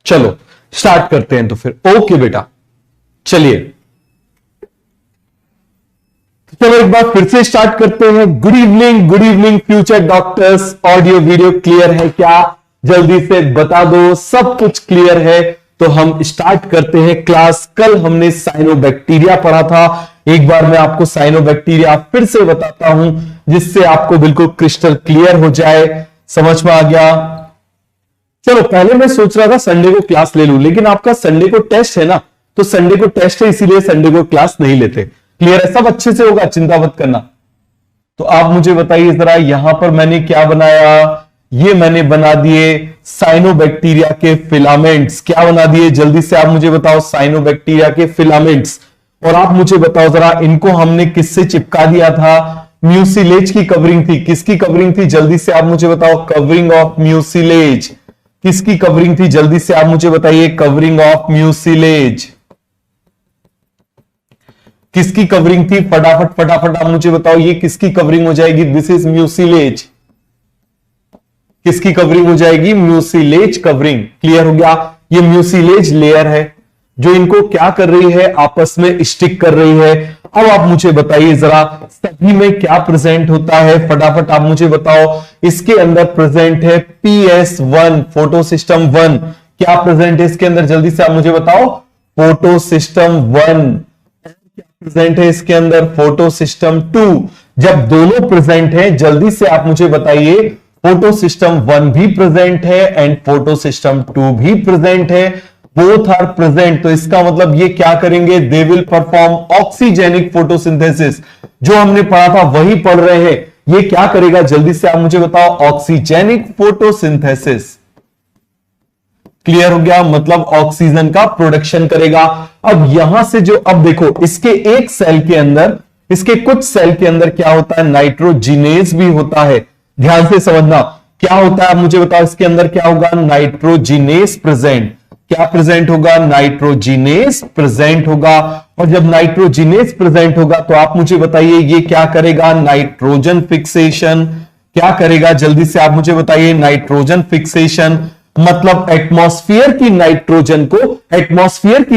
चलो स्टार्ट करते हैं तो फिर। ओके बेटा, चलिए चलो एक बार फिर से स्टार्ट करते हैं। Good evening future doctors. Audio video clear है क्या? जल्दी से बता दो, सब कुछ क्लियर है तो हम स्टार्ट करते हैं क्लास। कल हमने साइनोबैक्टीरिया पढ़ा था, एक बार मैं आपको साइनोबैक्टीरिया फिर से बताता हूं जिससे आपको बिल्कुल क्रिस्टल क्लियर हो जाए। समझ में आ गया? चलो पहले मैं सोच रहा था संडे को क्लास ले लूं, लेकिन आपका संडे को टेस्ट है ना, तो संडे को टेस्ट है इसीलिए संडे को क्लास नहीं लेते। क्लियर है? सब अच्छे से होगा, चिंता मत करना। तो आप मुझे बताइए जरा, यहां पर मैंने क्या बनाया? ये मैंने बना दिए साइनोबैक्टीरिया के फिलामेंट्स। क्या बना दिए? जल्दी से आप मुझे बताओ, साइनोबैक्टीरिया के फिलामेंट्स। और आप मुझे बताओ जरा, इनको हमने किससे चिपका दिया था? म्यूसिलेज की कवरिंग थी। किसकी कवरिंग थी? जल्दी से आप मुझे बताओ। Covering of mucilage. किसकी कवरिंग थी? जल्दी से आप मुझे बताइए। Covering of mucilage. किसकी कवरिंग थी? फटाफट फटाफट आप मुझे बताओ, ये किसकी कवरिंग हो जाएगी? This is mucilage. किसकी कवरिंग हो जाएगी? Mucilage covering. क्लियर हो गया? ये म्यूसिलेज लेयर है जो इनको क्या कर रही है? आपस में स्टिक कर रही है। अब आप मुझे बताइए जरा, सभी में क्या प्रेजेंट होता है? फटाफट आप मुझे बताओ। इसके अंदर प्रेजेंट है PS1, फोटो सिस्टम 1। क्या प्रेजेंट है इसके अंदर? जल्दी से आप मुझे बताओ। Photo system 1। क्या प्रेजेंट है इसके अंदर? Photo system 2। जब दोनों प्रेजेंट हैं, जल्दी से आप मुझे बताइए, फोटो सिस्टम 1 भी प्रेजेंट है एंड फोटो सिस्टम 2 भी प्रेजेंट है। बोथ आर प्रेजेंट, तो इसका मतलब ये क्या करेंगे? They will perform oxygenic photosynthesis. जो हमने पढ़ा था वही पढ़ रहे हैं। ये क्या करेगा? जल्दी से आप मुझे बताओ। Oxygenic photosynthesis. क्लियर हो गया? मतलब ऑक्सीजन का प्रोडक्शन करेगा। अब यहां से जो, अब देखो इसके एक सेल के अंदर, इसके कुछ सेल के अंदर क्या होता है? नाइट्रोजिनेज भी होता है। ध्यान से समझना क्या होता है, आप मुझे बताओ। इसके अंदर क्या होगा? Nitrogenase present. क्या प्रेजेंट होगा? नाइट्रोजिनेज प्रेजेंट होगा। और जब नाइट्रोजिनेज प्रेजेंट होगा तो आप मुझे बताइए ये क्या करेगा? Nitrogen fixation. क्या करेगा? जल्दी से आप मुझे बताइए। नाइट्रोजन फिक्सेशन मतलब एटमॉस्फेयर की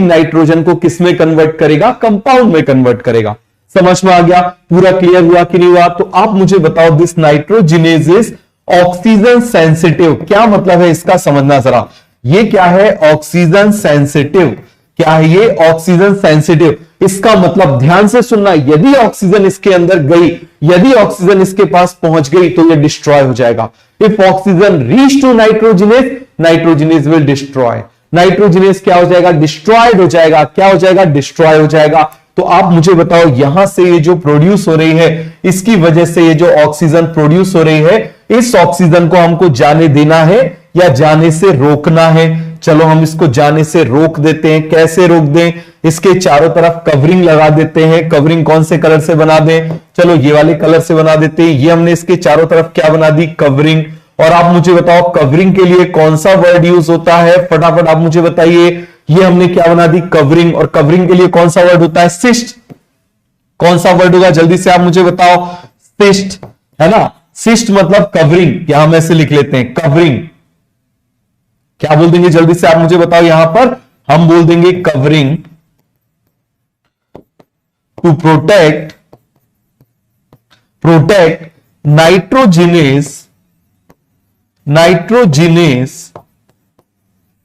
नाइट्रोजन को किसमें कन्वर्ट करेगा? कंपाउंड में कन्वर्ट करेगा। समझ में आ गया? पूरा क्लियर हुआ कि नहीं हुआ? तो आप मुझे बताओ, this nitrogenase is oxygen sensitive. क्या मतलब है इसका? समझना जरा। ये क्या है? Oxygen sensitive. क्या है ये? Oxygen sensitive. इसका मतलब ध्यान से सुनना, यदि ऑक्सीजन इसके अंदर गई, यदि ऑक्सीजन इसके पास पहुंच गई तो ये डिस्ट्रॉय हो जाएगा। If oxygen reach to nitrogenase, nitrogenase will destroy. Nitrogenase क्या हो जाएगा? डिस्ट्रॉयड हो जाएगा। क्या हो जाएगा? डिस्ट्रॉय हो जाएगा। तो आप मुझे बताओ, यहां से ये जो प्रोड्यूस हो रही है, इसकी वजह से ये जो ऑक्सीजन प्रोड्यूस हो रही है, इस ऑक्सीजन को हमको जाने देना है या जाने से रोकना है? चलो हम इसको जाने से रोक देते हैं। कैसे रोक दें? इसके चारों तरफ कवरिंग लगा देते हैं। कवरिंग कौन से कलर से बना दें? चलो ये वाले कलर से बना देते हैं। ये हमने इसके चारों तरफ क्या बना दी? कवरिंग। और आप मुझे बताओ, कवरिंग के लिए कौन सा वर्ड यूज होता है? फटाफट आप मुझे बताइए। ये हमने क्या बना दी? कवरिंग। और कवरिंग के लिए कौन सा वर्ड होता है? सिस्ट। कौन सा वर्ड होगा? जल्दी से आप मुझे बताओ। सिस्ट, है ना? सिस्ट मतलब कवरिंग। यहां हम ऐसे लिख लेते हैं, कवरिंग। क्या बोल देंगे? जल्दी से आप मुझे बताओ। यहां पर हम बोल देंगे covering. To protect nitrogenase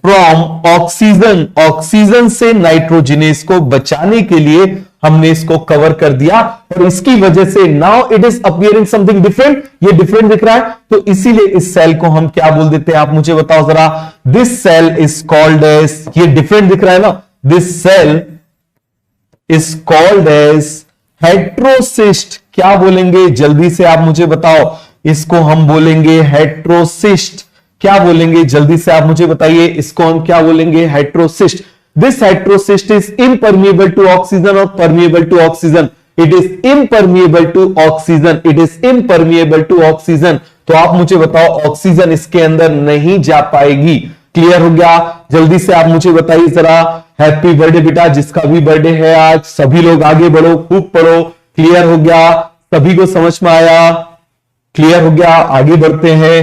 from oxygen. Oxygen से नाइट्रोजिनेज को बचाने के लिए हमने इसको कवर कर दिया, और इसकी वजह से now it is appearing something different. ये डिफरेंट दिख रहा है, तो इसीलिए इस सेल को हम क्या बोल देते हैं? आप मुझे बताओ जरा। This cell is called as, ये डिफरेंट दिख रहा है ना, this cell is called as heterocyst. क्या बोलेंगे? जल्दी से आप मुझे बताओ। इसको हम बोलेंगे हेट्रोसिस्ट। क्या बोलेंगे? जल्दी से आप मुझे बताइए। इसको हम क्या बोलेंगे? Heterocyst. This heterocyst is impermeable to oxygen or permeable to oxygen. It is impermeable to oxygen. It is impermeable to oxygen. तो आप मुझे बताओ, ऑक्सीजन इसके अंदर नहीं जा पाएगी। क्लियर हो गया? जल्दी से आप मुझे बताइए जरा। हैप्पी बर्थडे बेटा, जिसका भी बर्थडे है आज। सभी लोग आगे बढ़ो, खूब पढ़ो। क्लियर हो गया? सभी को समझ में आया? क्लियर हो गया? आगे बढ़ते हैं।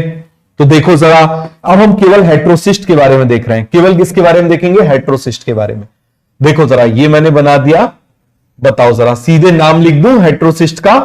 तो देखो जरा, अब हम केवल हेट्रोसिस्ट के बारे में देख रहे हैं। केवल किसके बारे में देखेंगे? हेट्रोसिस्ट के बारे में। देखो जरा, ये मैंने बना दिया, बताओ जरा, सीधे नाम लिख दूं हेट्रोसिस्ट का,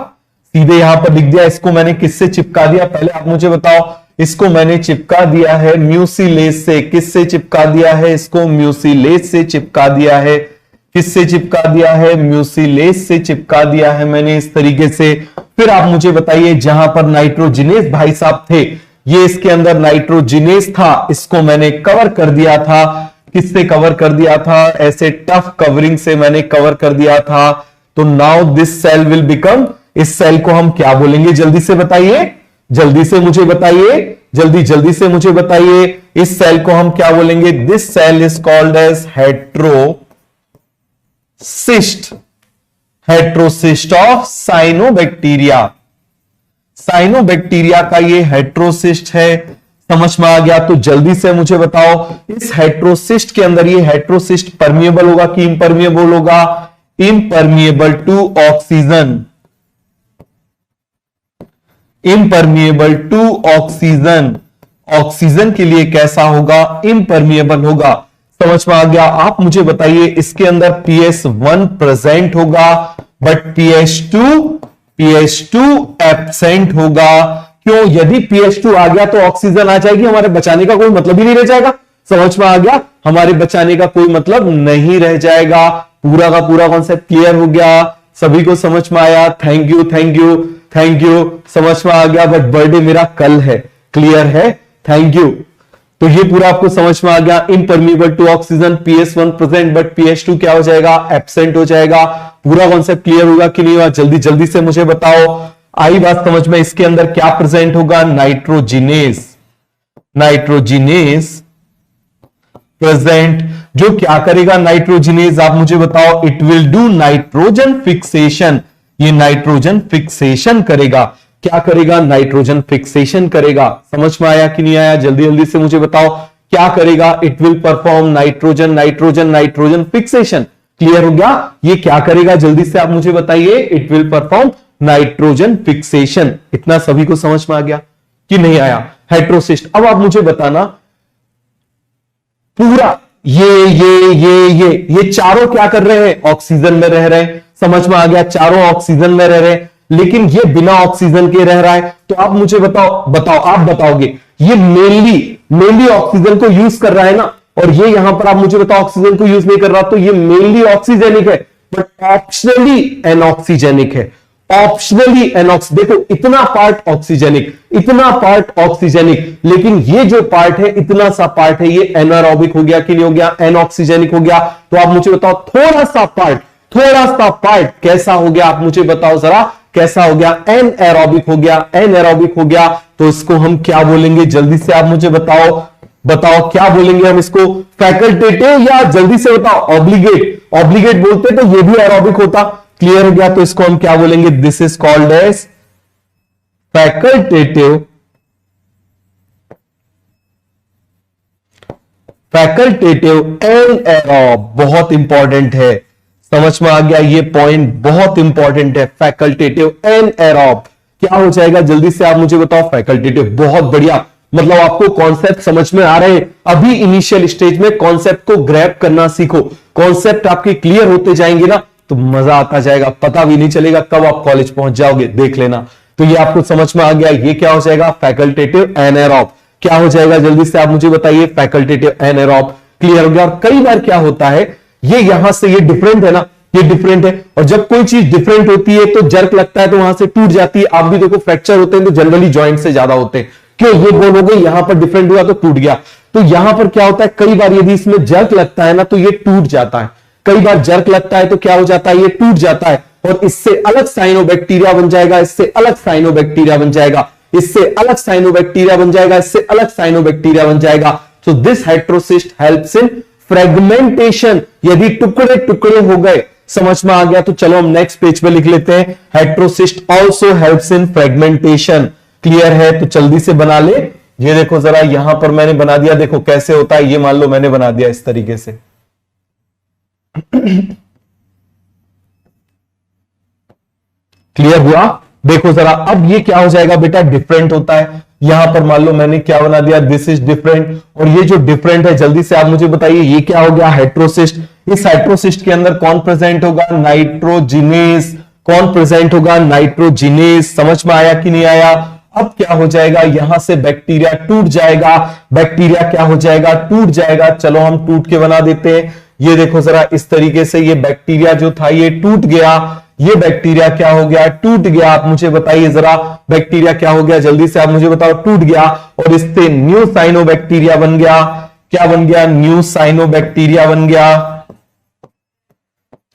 सीधे यहां पर लिख दिया। इसको मैंने किससे चिपका दिया? पहले आप मुझे बताओ। इसको मैंने चिपका दिया है म्यूसिलेज से। किससे चिपका दिया है? इसको म्यूसिलेज से चिपका दिया है। किससे चिपका दिया है? म्यूसिलेज से चिपका दिया है मैंने इस तरीके से। फिर आप मुझे बताइए, जहां पर नाइट्रोजिनेज भाई साहब थे, ये इसके अंदर नाइट्रोजिनेज था, इसको मैंने कवर कर दिया था। किससे कवर कर दिया था? ऐसे टफ कवरिंग से मैंने कवर कर दिया था। तो now this cell will become, इस सेल को हम क्या बोलेंगे? जल्दी से बताइए, जल्दी से मुझे बताइए, जल्दी से मुझे बताइए, इस सेल को हम क्या बोलेंगे? This cell is called as heterocyst. Heterocyst of cyanobacteria. Cyanobacteria का ये हेट्रोसिस्ट है। समझ में आ गया? तो जल्दी से मुझे बताओ, इस हेट्रोसिस्ट के अंदर ये हेट्रोसिस्ट परमिएबल होगा कि इंपरमिएबल होगा? Impermeable to oxygen. Impermeable to oxygen. Oxygen के लिए कैसा होगा? इम्परमिएबल होगा। समझ में आ गया? आप मुझे बताइए, इसके अंदर pH1 प्रेजेंट होगा बट pH2 एब्सेंट होगा। क्यों? यदि pH2 आ गया तो ऑक्सीजन आ जाएगी, हमारे बचाने का कोई मतलब ही नहीं रह जाएगा। समझ में आ गया? हमारे बचाने का कोई मतलब नहीं रह जाएगा। पूरा का पूरा कॉन्सेप्ट क्लियर हो गया? सभी को समझ में आया? Thank you, thank you, thank you. समझ में आ गया? बट बर्थडे मेरा कल है। क्लियर है? Thank you. तो ये पूरा आपको समझ में आ गया। Impermeable to oxygen, pH1 present but pH2 क्या हो जाएगा? एब्सेंट हो जाएगा। पूरा कॉन्सेप्ट क्लियर होगा कि नहीं हुआ? जल्दी जल्दी से मुझे बताओ। आई बात समझ में? इसके अंदर क्या प्रेजेंट होगा? नाइट्रोजिनेज। Nitrogenase present. जो क्या करेगा नाइट्रोजिनेज? आप मुझे बताओ। It will do nitrogen fixation. ये नाइट्रोजन फिक्सेशन करेगा। क्या करेगा? नाइट्रोजन फिक्सेशन करेगा। समझ में आया कि नहीं आया? जल्दी जल्दी से मुझे बताओ, क्या करेगा? It will perform nitrogen nitrogen nitrogen fixation. Clear हो गया? ये क्या करेगा? जल्दी से आप मुझे बताइए। It will perform nitrogen fixation. इतना सभी को समझ में आ गया कि नहीं आया? हेट्रोसिस्ट। अब आप मुझे बताना, पूरा ये चारों क्या कर रहे हैं? ऑक्सीजन में रह रहे हैं। समझ में आ गया? चारों ऑक्सीजन में रह रहे हैं, लेकिन ये बिना ऑक्सीजन के रह रहा है। तो आप मुझे बताओ, आप बताओगे, ये मेनली ऑक्सीजन को यूज कर रहा है ना, और ये यहां पर आप मुझे बताओ ऑक्सीजन को यूज नहीं कर रहा। तो ये मेनली ऑक्सीजेनिक है बट ऑप्शनली एनऑक्सीजेनिक है। ऑप्शनली देखो, इतना पार्ट ऑक्सीजेनिक, इतना पार्ट ऑक्सीजेनिक, लेकिन ये जो पार्ट है, इतना सा पार्ट है, ये एनारोबिक हो गया कि नहीं हो गया? एनऑक्सीजेनिक हो गया। तो आप मुझे बताओ, थोड़ा सा पार्ट कैसा हो गया? आप मुझे बताओ जरा, कैसा हो गया? एनएरोबिक हो गया। एनएरोबिक हो गया तो इसको हम क्या बोलेंगे? जल्दी से आप मुझे बताओ क्या बोलेंगे हम इसको? फैकल्टेटिव या जल्दी से बताओ? ऑब्लिगेट। ऑब्लिगेट बोलते तो ये भी एरोबिक होता। क्लियर हो गया? तो इसको हम क्या बोलेंगे? This is called as facultative anaerobe. बहुत इंपॉर्टेंट है। समझ में आ गया? ये पॉइंट बहुत इंपॉर्टेंट है। फैकल्टेटिव एनएरोब क्या हो जाएगा? जल्दी से आप मुझे बताओ। फैकल्टेटिव। बहुत बढ़िया। मतलब आपको कॉन्सेप्ट समझ में आ रहे हैं। अभी इनिशियल स्टेज में कॉन्सेप्ट को ग्रैब करना सीखो। कॉन्सेप्ट आपके क्लियर होते जाएंगे ना, तो मजा आता जाएगा। पता भी नहीं चलेगा कब आप कॉलेज पहुंच जाओगे, देख लेना। तो ये आपको समझ में आ गया? ये क्या हो जाएगा? फैकल्टेटिव एनएरोब। क्या हो जाएगा? जल्दी से आप मुझे बताइए। फैकल्टेटिव एनएरोब। क्लियर हो गया? और कई बार क्या होता है, ये यहां से ये डिफरेंट है ना, ये डिफरेंट है, और जब कोई चीज डिफरेंट होती है तो जर्क लगता है, तो वहां से टूट जाती है। आप भी देखो, फ्रैक्चर होते हैं तो जनरली जॉइंट से ज्यादा होते हैं। क्यों? ये बोन हो गई, यहां पर डिफरेंट हुआ तो टूट गया। तो यहां पर क्या होता है, कई बार यदि इसमें जर्क लगता है ना, तो ये टूट जाता है। कई बार जर्क लगता है तो क्या हो जाता है? ये टूट जाता है, और इससे अलग साइनोबैक्टीरिया बन जाएगा, इससे अलग साइनोबैक्टीरिया बन जाएगा, इससे अलग साइनोबैक्टीरिया बन जाएगा, इससे अलग साइनोबैक्टीरिया बन जाएगा। तो this heterocyst helps in fragmentation. यदि टुकड़े टुकड़े हो गए, समझ में आ गया? तो चलो हम नेक्स्ट पेज पे लिख लेते हैं। Heterocyst also helps in fragmentation. Clear है? तो जल्दी से बना ले। ये देखो जरा, यहां पर मैंने बना दिया। देखो कैसे होता है, ये मान लो मैंने बना दिया इस तरीके से। क्लियर हुआ? देखो जरा, अब ये क्या हो जाएगा बेटा? डिफरेंट होता है। यहां पर मान लो मैंने क्या बना दिया, दिस इज डिफरेंट, और ये जो डिफरेंट है जल्दी से आप मुझे बताइए ये क्या हो गया, हेट्रोसिस्ट। इस हेट्रोसिस्ट के अंदर कौन प्रेजेंट होगा, नाइट्रोजिनेस। कौन प्रेजेंट होगा, नाइट्रोजिनेस। समझ में आया कि नहीं आया। अब क्या हो जाएगा, यहां से बैक्टीरिया टूट जाएगा। बैक्टीरिया क्या हो जाएगा, टूट जाएगा। चलो हम टूट के बना देते हैं। ये देखो जरा, इस तरीके से ये बैक्टीरिया जो था ये टूट गया। ये बैक्टीरिया क्या हो गया, टूट गया। आप मुझे बताइए जरा, बैक्टीरिया क्या हो गया, जल्दी से आप मुझे बताओ। टूट गया, और इससे न्यू साइनोबैक्टीरिया बन गया। क्या बन गया, न्यू साइनोबैक्टीरिया बन गया।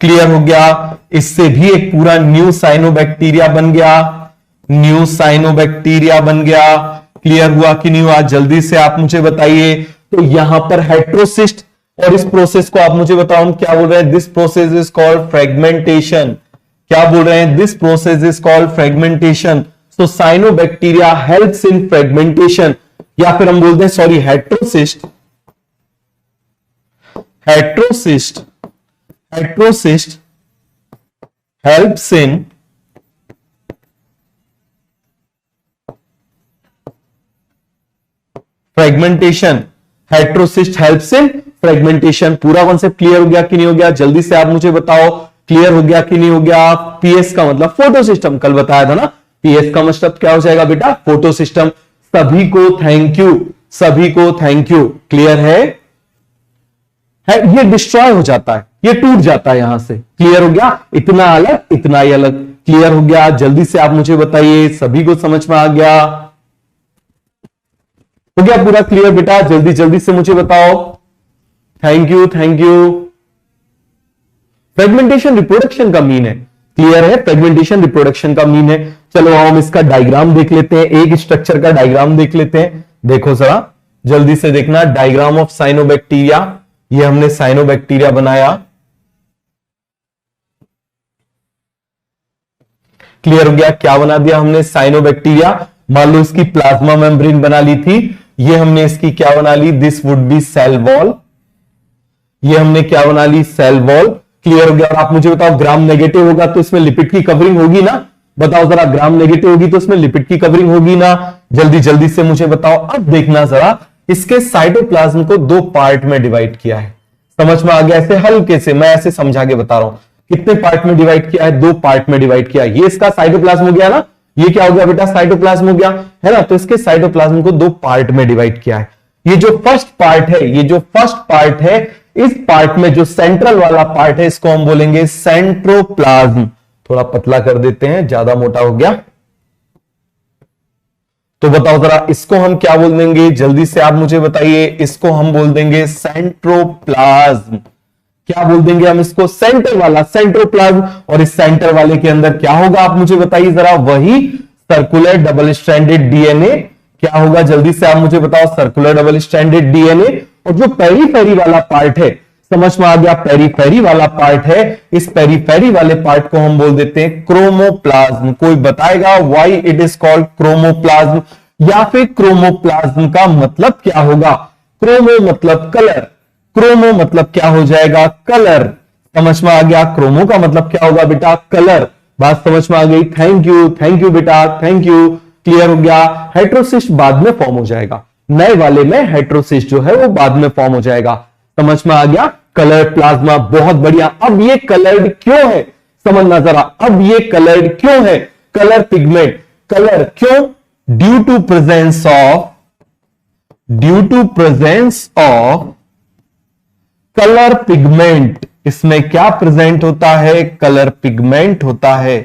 क्लियर हो गया। इससे भी एक पूरा न्यू साइनोबैक्टीरिया बन गया। न्यू साइनोबैक्टीरिया बन गया। क्लियर हुआ कि नहीं हुआ, जल्दी से आप मुझे बताइए। तो यहां पर हेट्रोसिस्ट, और इस प्रोसेस को आप मुझे बताओ हम क्या बोल रहे हैं, this process is called fragmentation. क्या बोल रहे हैं, this process is called fragmentation. So cyanobacteria helps in fragmentation, या फिर हम बोलते हैं sorry heterocyst. Heterocyst heterocyst helps in fragmentation. Heterocyst helps in fragmentation. पूरा कॉन्सेप्ट क्लियर हो गया कि नहीं हो गया, जल्दी से आप मुझे बताओ। क्लियर हो गया कि नहीं हो गया। पीएस का मतलब फोटो सिस्टम, कल बताया था ना। पीएस का मतलब क्या हो जाएगा बेटा, फोटो सिस्टम। सभी को थैंक यू, सभी को थैंक यू। क्लियर है ये डिस्ट्रॉय हो जाता है, ये टूट जाता है यहां से। क्लियर हो गया, इतना अलग इतना ही अलग। क्लियर हो गया, जल्दी से आप मुझे बताइए, सभी को समझ में आ गया, हो गया पूरा क्लियर बेटा, जल्दी जल्दी से मुझे बताओ। Thank you thank you. Fragmentation reproduction का मीन है, क्लियर है, फ्रेगमेंटेशन रिप्रोडक्शन का मीन है। चलो हम इसका डायग्राम देख लेते हैं, एक स्ट्रक्चर का डायग्राम देख लेते हैं। देखो जरा जल्दी से देखना, डायग्राम ऑफ साइनोबैक्टीरिया। ये हमने साइनोबैक्टीरिया बनाया। क्लियर हो गया, क्या बना दिया हमने, साइनोबैक्टीरिया। मान लो इसकी प्लाज्मा मेम्ब्रेन बना ली थी, ये हमने इसकी क्या बना ली, this would be cell wall. ये हमने क्या बना ली, सेल वॉल। क्लियर हो गया। और आप मुझे बताओ, ग्राम नेगेटिव होगा तो इसमें लिपिड की कवरिंग होगी ना, बताओ जरा, ग्राम नेगेटिव होगी तो इसमें लिपिड की कवरिंग होगी ना, जल्दी जल्दी से मुझे बताओ। अब देखना जरा, इसके साइटोप्लाज्म को दो पार्ट में डिवाइड किया है। समझ में आ गया, ऐसे हल्के से मैं ऐसे समझा के बता रहा हूं। कितने पार्ट में डिवाइड किया है, दो पार्ट में डिवाइड किया है। ये इसका साइटोप्लाज्म हो गया ना, ये क्या हो गया बेटा, साइटोप्लाज्म हो गया है ना। तो इसके साइटोप्लाज्म को दो पार्ट में डिवाइड किया है। ये जो फर्स्ट पार्ट है, ये जो फर्स्ट पार्ट है, इस पार्ट में जो सेंट्रल वाला पार्ट है इसको हम बोलेंगे सेंट्रोप्लाज्म। थोड़ा पतला कर देते हैं, ज्यादा मोटा हो गया। तो बताओ जरा, इसको हम क्या बोल देंगे, जल्दी से आप मुझे बताइए। इसको हम बोल देंगे सेंट्रोप्लाज्म। क्या बोल देंगे हम इसको, सेंटर वाला, सेंट्रोप्लाज्म। और इस सेंटर वाले के अंदर क्या होगा आप मुझे बताइए जरा, वही सर्कुलर डबल स्ट्रैंडेड डीएनए। क्या होगा जल्दी से आप मुझे बताओ, सर्कुलर डबल स्ट्रैंडेड डीएनए। और जो पेरीफेरी वाला पार्ट है, समझ में आ गया, पेरीफेरी वाला पार्ट है, इस पेरीफेरी वाले पार्ट को हम बोल देते हैं क्रोमोप्लाज्म। कोई बताएगा व्हाई इट इज कॉल्ड क्रोमोप्लाज्म, या फिर क्रोमोप्लाज्म का मतलब क्या होगा। क्रोमो मतलब कलर, क्रोमो मतलब क्या हो जाएगा, कलर। समझ में आ गया, क्रोमो का मतलब क्या होगा बेटा, कलर। बात समझ में आ गई, थैंक यू बेटा, थैंक यू। क्लियर हो गया। हेट्रोसिस्ट बाद में फॉर्म हो जाएगा, नए वाले में हेट्रोसिस्ट जो है वो बाद में फॉर्म हो जाएगा। समझ में आ गया, कलर प्लाज्मा, बहुत बढ़िया। अब ये कलर्ड क्यों है, समझना जरा, अब ये कलर्ड क्यों है, कलर पिगमेंट, कलर क्यों, due to presence of colour pigment. इसमें क्या प्रेजेंट होता है, कलर पिगमेंट होता है।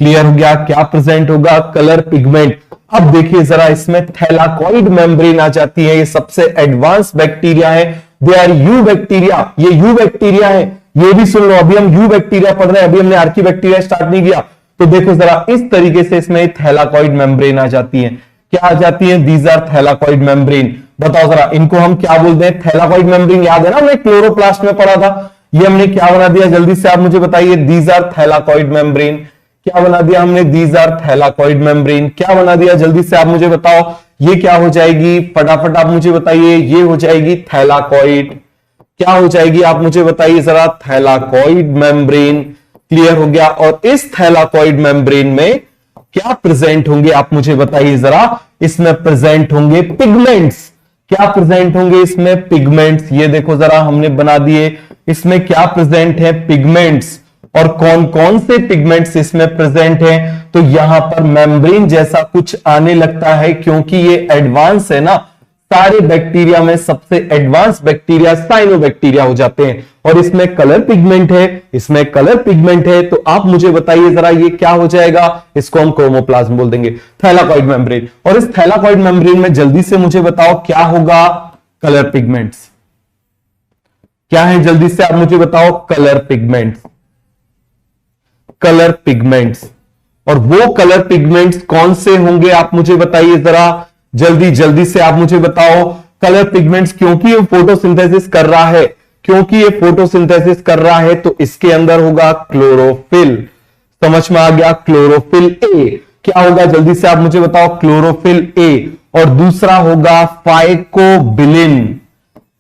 क्लियर हो गया, क्या प्रेजेंट होगा, कलर पिगमेंट। अब देखिए जरा, इसमें थैलाकॉइड मेम्ब्रेन आ जाती है। ये सबसे एडवांस बैक्टीरिया है, दे आर यू बैक्टीरिया। ये यू बैक्टीरिया है, ये भी सुन लो, अभी हम यू बैक्टीरिया पढ़ रहे हैं, अभी हमने आर्की बैक्टीरिया स्टार्ट नहीं किया। तो देखो जरा, इस तरीके से इसमें थैलाकॉइड मेम्ब्रेन आ जाती है। क्या आ जाती है, दीज आर थैलाकॉइड मेम्ब्रेन। बताओ जरा, इनको हम क्या बोलते हैं, थैलाकॉइड मेम्ब्रेन। याद है ना, हमने क्लोरोप्लास्ट में पढ़ा था। ये हमने क्या बना दिया, जल्दी से आप मुझे बताइए, दीज आर थैलाकॉइड मेम्ब्रेन। क्या बना दिया हमने, दीज आर थैलाकॉइड मेम्ब्रेन। क्या बना दिया, जल्दी से आप मुझे बताओ, ये क्या हो जाएगी, फटाफट आप मुझे बताइए, ये हो जाएगी थैलाकॉइड। क्या हो जाएगी आप मुझे बताइए जरा, थैलाकॉइड मेम्ब्रेन। क्लियर हो गया। और इस थैलाकॉइड मेम्ब्रेन में क्या प्रेजेंट होंगे आप मुझे बताइए जरा, इसमें प्रेजेंट होंगे पिगमेंट्स। क्या प्रेजेंट होंगे इसमें? पिगमेंट्स। ये देखो जरा हमने बना दिए, इसमें क्या प्रेजेंट है? पिगमेंट्स। और कौन कौन से पिगमेंट्स इसमें प्रेजेंट हैं? तो यहां पर मेम्ब्रेन जैसा कुछ आने लगता है, क्योंकि ये एडवांस है ना, सारे बैक्टीरिया में सबसे एडवांस बैक्टीरिया साइनोबैक्टीरिया हो जाते हैं। और इसमें कलर पिगमेंट है, इसमें कलर पिगमेंट है। तो आप मुझे बताइए जरा ये क्या हो जाएगा? इसको हम क्रोमोप्लाज्म बोल देंगे, थैलाकॉइड मेम्ब्रेन। और इस थैलाकॉइड मेम्ब्रेन में जल्दी से मुझे बताओ क्या होगा? Colour pigments. क्या है जल्दी से आप मुझे बताओ? Colour pigments. Colour pigments. और वो कलर पिगमेंट्स कौन से होंगे आप मुझे बताइए जरा जल्दी जल्दी से आप मुझे बताओ। कलर पिगमेंट्स, क्योंकि ये फोटोसिंथेसिस कर रहा है, क्योंकि ये फोटोसिंथेसिस कर रहा है तो इसके अंदर होगा क्लोरोफिल। समझ में आ गया? Chlorophyll A. क्या होगा जल्दी से आप मुझे बताओ? Chlorophyll A. और दूसरा होगा फाइकोबिलिन।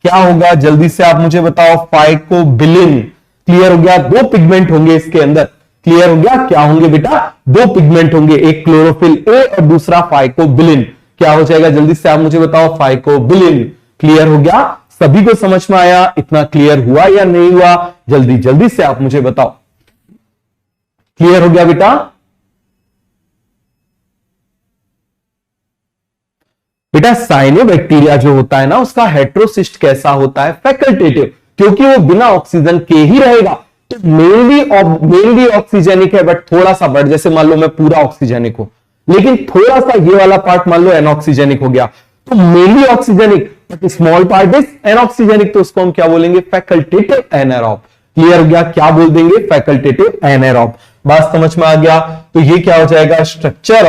क्या होगा जल्दी से आप मुझे बताओ? फाइकोबिलिन। क्लियर हो गया? दो पिगमेंट होंगे इसके अंदर। क्लियर हो गया? क्या होंगे बेटा? दो पिगमेंट होंगे, एक क्लोरोफिल ए और दूसरा फाइकोबिलिन। क्या हो जाएगा जल्दी से आप मुझे बताओ? फाइकोबिलिन। क्लियर हो गया? सभी को समझ में आया? इतना क्लियर हुआ या नहीं हुआ? जल्दी जल्दी से आप मुझे बताओ। क्लियर हो गया बेटा? बेटा साइनोबैक्टीरिया जो होता है ना, उसका हेट्रोसिस्ट कैसा होता है? फैकल्टेटिव, क्योंकि वो बिना ऑक्सीजन के ही रहेगा। तो मेनली ऑक्सीजेनिक है, बट थोड़ा सा बढ़, जैसे मान लो मैं पूरा ऑक्सीजेनिक हूं, लेकिन थोड़ा सा ये वाला पार्ट मान लो एनऑक्सीजेनिक हो गया, तो mainly oxygenic but small part is anoxygenic, तो उसको हम क्या बोलेंगे? Facultative anaerobe. क्लियर हो गया? क्या बोल देंगे? Facultative anaerobe. बात समझ में आ गया? तो ये क्या हो जाएगा? Structure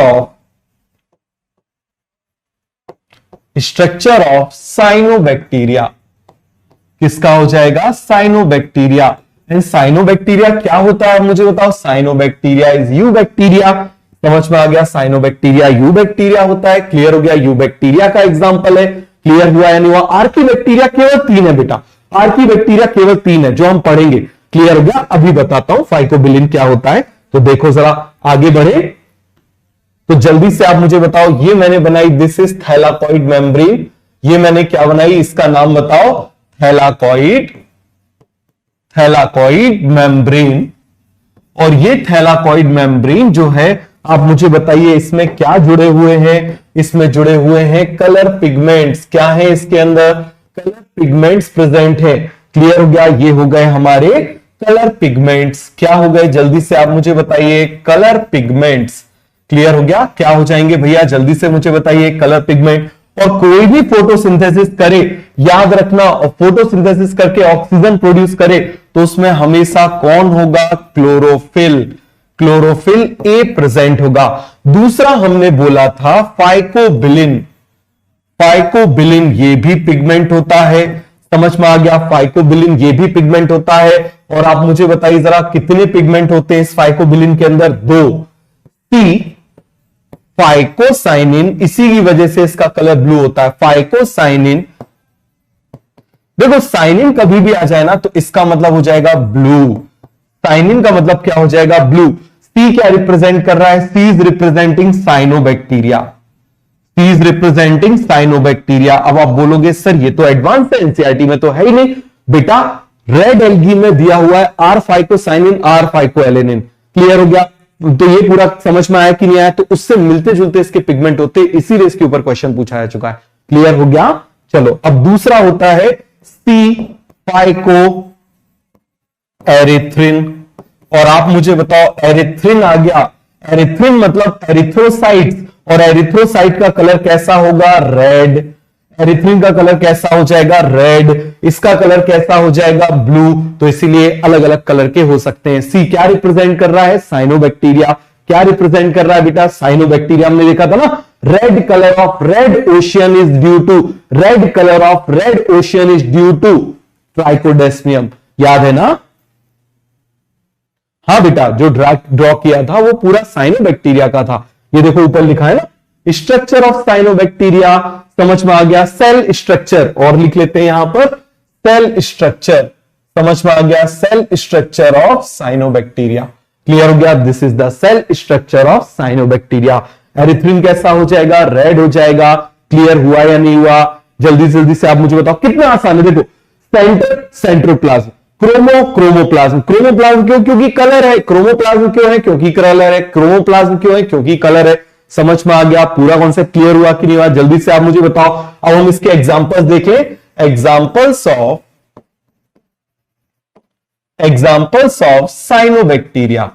of cyanobacteria. किसका हो जाएगा? साइनोबैक्टीरिया। एंड साइनोबैक्टीरिया क्या होता है मुझे बताओ? Cyanobacteria is you bacteria. समझ में आ गया? साइनोबैक्टीरिया यू बैक्टीरिया होता है। क्लियर हो गया? यू बैक्टीरिया का एग्जांपल है। क्लियर हुआ या नहीं हुआ? आर्कीबैक्टीरिया केवल 3 है बेटा, आर्कीबैक्टीरिया केवल 3 है जो हम पढ़ेंगे। क्लियर हो गया? अभी बताता हूं फाइकोबिलिन क्या होता है। तो देखो जरा आगे बढ़े, तो जल्दी से आप मुझे बताओ। ये मैंने बनाई, दिस इज थैलाकॉइड मेम्ब्रेन। ये मैंने क्या बनाई? इसका नाम बताओ? Thylakoid membrane. और ये थैलाकॉइड मेम्ब्रेन जो है, आप मुझे बताइए इसमें क्या जुड़े हुए हैं? इसमें जुड़े हुए हैं कलर पिगमेंट्स। क्या है इसके अंदर? कलर पिगमेंट्स प्रेजेंट है। क्लियर हो गया? ये हो गए हमारे कलर पिगमेंट्स। क्या हो गए जल्दी से आप मुझे बताइए? Colour pigments. क्लियर हो गया? क्या हो जाएंगे भैया जल्दी से मुझे बताइए? Colour pigment. और कोई भी फोटोसिंथेसिस करे, याद रखना, और फोटोसिंथेसिस करके ऑक्सीजन प्रोड्यूस करे तो उसमें हमेशा कौन होगा? क्लोरोफिल। क्लोरोफिल ए प्रेजेंट होगा। दूसरा हमने बोला था फाइकोबिलिन। फाइकोबिलिन ये भी पिगमेंट होता है। समझ में आ गया? फाइकोबिलिन ये भी पिगमेंट होता है। और आप मुझे बताइए जरा कितने पिगमेंट होते हैं इस फाइकोबिलिन के अंदर? 2। फाइकोसाइनिन, इसी की वजह से इसका कलर ब्लू होता है। फाइकोसाइनिन, देखो साइनिन कभी भी आ जाए ना तो इसका मतलब हो जाएगा ब्लू। साइनिन का मतलब क्या हो जाएगा? ब्लू। सी क्या रिप्रेजेंट कर रहा है? C is representing cyanobacteria. C is representing cyanobacteria. अब आप बोलोगे सर ये तो एडवांस है, एनसीईआरटी में तो है ही नहीं। बेटा रेड एल्गी में दिया हुआ है आर फाइकोसाइनिन, आर फाइकोएलेनिन। क्लियर हो गया? तो ये पूरा समझ में आया कि नहीं आया? तो उससे मिलते जुलते इसके पिगमेंट होते, इसीलिए इसके ऊपर क्वेश्चन पूछा जा चुका है। क्लियर हो गया? चलो अब दूसरा होता है सी फाइको एरिथ्रिन। और आप मुझे बताओ एरिथ्रिन आ गया। एरिथ्रिन मतलब एरिथ्रोसाइट्स, और एरिथ्रोसाइट का कलर कैसा होगा? रेड। एरिथ्रिन का कलर कैसा हो जाएगा? रेड। इसका कलर कैसा हो जाएगा? ब्लू। तो इसीलिए अलग अलग कलर के हो सकते हैं। सी क्या रिप्रेजेंट कर रहा है? साइनोबैक्टीरिया। क्या रिप्रेजेंट कर रहा है बेटा? साइनोबैक्टीरिया। हमने देखा था ना, red colour of red ocean is due to, red colour of red ocean is due to Trichodesmium. याद है ना? हाँ बेटा, जो ड्रॉ किया था वो पूरा साइनोबैक्टीरिया का था। ये देखो ऊपर लिखा है ना, स्ट्रक्चर ऑफ साइनोबैक्टीरिया। समझ में आ गया? सेल स्ट्रक्चर, और लिख लेते हैं यहां पर सेल स्ट्रक्चर। समझ में आ गया? Cell structure of cyanobacteria. Clear हो गया? This is the cell structure of cyanobacteria. Erythrin कैसा हो जाएगा, रेड हो जाएगा। क्लियर हुआ या नहीं हुआ, जल्दी जल्दी से आप मुझे बताओ। कितना आसान है, देखो सेंटर सेंट्रोप्लाज्म, क्रोमो क्रोमोप्लाज्म, क्रोमोप्लाज्म क्यों, क्योंकि कलर है। क्रोमोप्लाज्म क्यों है, क्योंकि कलर है। क्रोमोप्लाज्म क्यों है, क्योंकि कलर है। समझ में आ गया, पूरा कॉन्सेप्ट क्लियर हुआ कि नहीं हुआ, जल्दी से आप मुझे बताओ। अब हम इसके एग्जांपल्स देखें। Examples of cyanobacteria.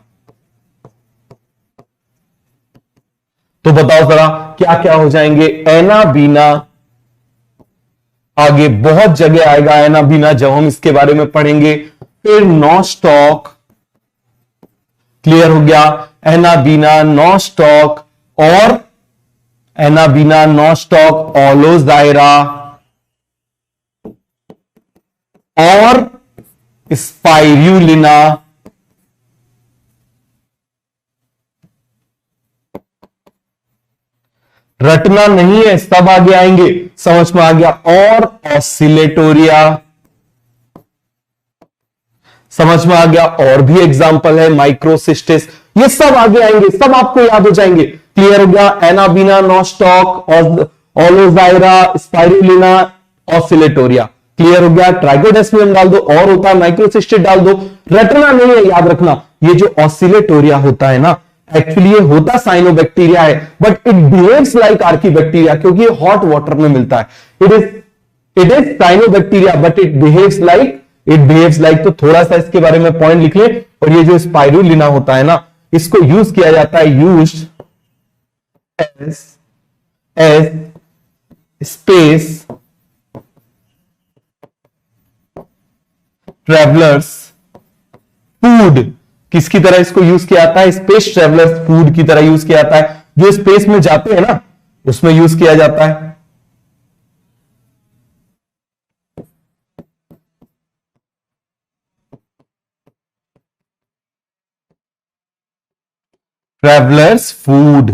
तो बताओ जरा क्या क्या हो जाएंगे। एनाबीना, आगे बहुत जगह आएगा एनाबीना जब हम इसके बारे में पढ़ेंगे। फिर नॉस्टॉक, क्लियर हो गया। एनाबीना, नॉस्टॉक और एनाबीना, नॉस्टॉक, ओलोजाइरा और स्पाइरुलिना। रटना नहीं है, सब आगे आएंगे, समझ में आ गया। और ऑसिलेटोरिया, समझ में आ गया। और भी एग्जांपल है, माइक्रोसिस्टिस, ये सब आगे आएंगे, सब आपको याद हो जाएंगे। क्लियर हो गया। Anabaena, Nostoc, Aulosira, Spirulina, Oscillatoria, clear हो गया। ट्राइकोडेस्मियम डाल दो, और होता है माइक्रोसिस्टिस डाल दो। रटना नहीं है, याद रखना। ये जो ऑसिलेटोरिया होता है ना, एक्चुअली ये होता साइनोबैक्टीरिया है, but it behaves like archaebacteria, क्योंकि ये हॉट वाटर में मिलता है। It is cyanobacteria but it behaves like. तो थोड़ा सा इसके बारे में पॉइंट लिख ले। और ये जो स्पाइरुलिना होता है ना, इसको यूज किया जाता है, used as space travellers food. किसकी तरह इसको यूज किया जाता है, स्पेस ट्रेवलर्स फूड की तरह यूज किया जाता है। जो स्पेस में जाते हैं ना, उसमें यूज किया जाता है। ट्रेवलर्स फूड,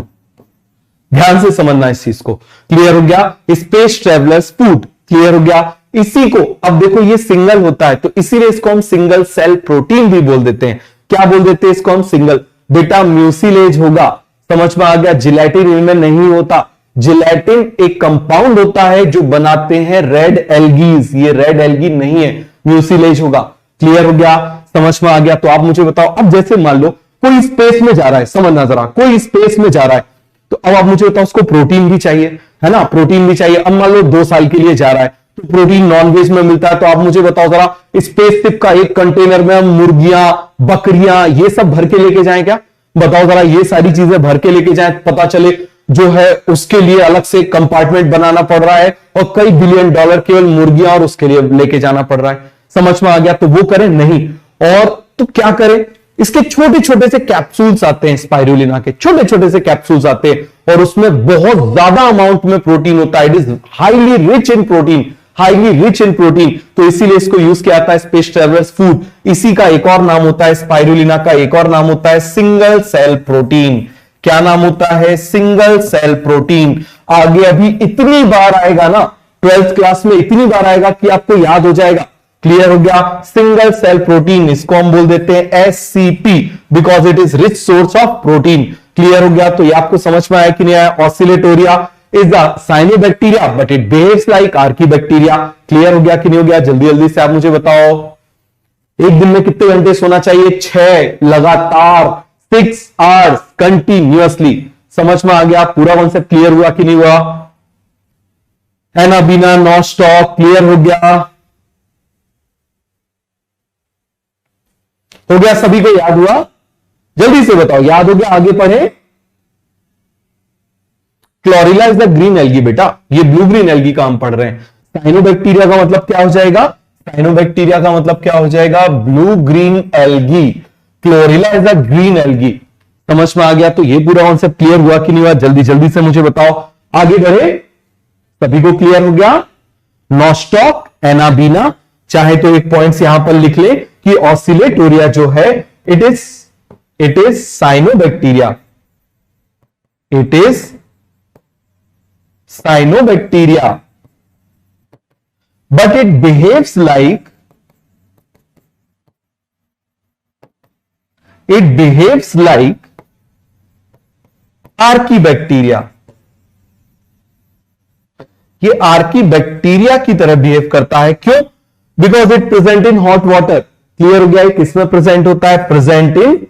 ध्यान से समझना इस चीज को। क्लियर हो गया। स्पेस ट्रेवलर्स फूड, क्लियर हो गया। इसी को अब देखो, ये सिंगल होता है, तो इसीलिए इसको हम सिंगल सेल प्रोटीन भी बोल देते हैं। क्या बोल देते हैं इसको हम, सिंगल। बेटा म्यूसिलेज होगा, समझ में आ गया। जिलेटिन इनमें नहीं होता। जिलेटिन एक कंपाउंड होता है जो बनाते हैं रेड एल्गीज, ये रेड एल्गी नहीं है, म्यूसिलेज होगा। क्लियर हो गया, समझ में आ गया। तो आप मुझे बताओ, अब जैसे मान लो कोई स्पेस में जा रहा है, समझना जरा, कोई स्पेस में जा रहा है, तो अब आप मुझे बताओ उसको प्रोटीन भी चाहिए, है ना, प्रोटीन भी चाहिए। अब मान लो 2 साल के लिए जा रहा है, तो प्रोटीन नॉनवेज में मिलता है। तो आप मुझे बताओ जरा, स्पेसशिप का एक कंटेनर में हम मुर्गियां, बकरियां, ये सब भर के लेके जाएं क्या? बताओ जरा, ये सारी चीजें भर के लेके जाएं, पता चले जो है उसके लिए अलग से कंपार्टमेंट बनाना पड़ रहा है और कई बिलियन डॉलर केवल मुर्गियां और उसके लिए लेके जाना पड़ रहा है। समझ में आ गया? तो वो करें नहीं। और तो क्या करें, इसके छोटे छोटे से कैप्सूल्स आते हैं, स्पाइरुलिना के छोटे छोटे से कैप्सूल्स आते हैं और उसमें बहुत ज्यादा अमाउंट में प्रोटीन होता है। It is highly rich in protein, highly rich in protein. तो इसीलिए इसको यूज किया जाता है स्पेस ट्रेवलर्स फूड। इसी का एक और नाम होता है, स्पाइरुलिना का एक और नाम होता है सिंगल सेल प्रोटीन। क्या नाम होता है? Single cell protein. आगे अभी इतनी बार आएगा ना, 12th क्लास में इतनी बार आएगा कि आपको याद हो जाएगा। क्लियर हो गया? सिंगल सेल प्रोटीन, इसको हम बोल देते हैं SCP, because it is rich source of protein. Clear हो गया? तो ये आपको समझ में आया कि नहीं आया? Oscillatoria is the cyanobacteria but it behaves like archaebacteria. Clear हो गया कि नहीं हो गया? जल्दी जल्दी से आप मुझे बताओ, एक दिन में कितने घंटे सोना चाहिए? 6 लगातार, 6 आवर्स कंटिन्यूअसली। समझ में आ गया? पूरा कॉन्सेप्ट क्लियर हुआ कि नहीं हुआ? एनाबीना, नॉस्टॉक, क्लियर हो गया? हो गया? सभी को याद हुआ? जल्दी से बताओ, याद हो गया? आगे पढ़े। Chlorella is the green algae बेटा, ये ब्लू ग्रीन एल्गी का हम पढ़ रहे हैं। साइनोबैक्टीरिया का मतलब क्या हो जाएगा? साइनोबैक्टीरिया का मतलब क्या हो जाएगा? Blue green algae. Chlorella is the green algae. समझ में आ गया? तो ये पूरा कॉन्सेप्ट क्लियर हुआ कि नहीं हुआ? जल्दी जल्दी से मुझे बताओ, आगे बढ़े। सभी को क्लियर हो गया? नॉस्टॉक, एनाबीना, चाहे तो एक पॉइंट्स यहां पर लिख ले कि ऑसिलेटोरिया जो है it is cyanobacteria, it is cyanobacteria but it behaves like Archie bacteria, ये आर्की बैक्टीरिया की तरह बिहेव करता है। क्यों? Because it present in hot water. Clear हो गया? किसमें प्रेजेंट होता है? Present in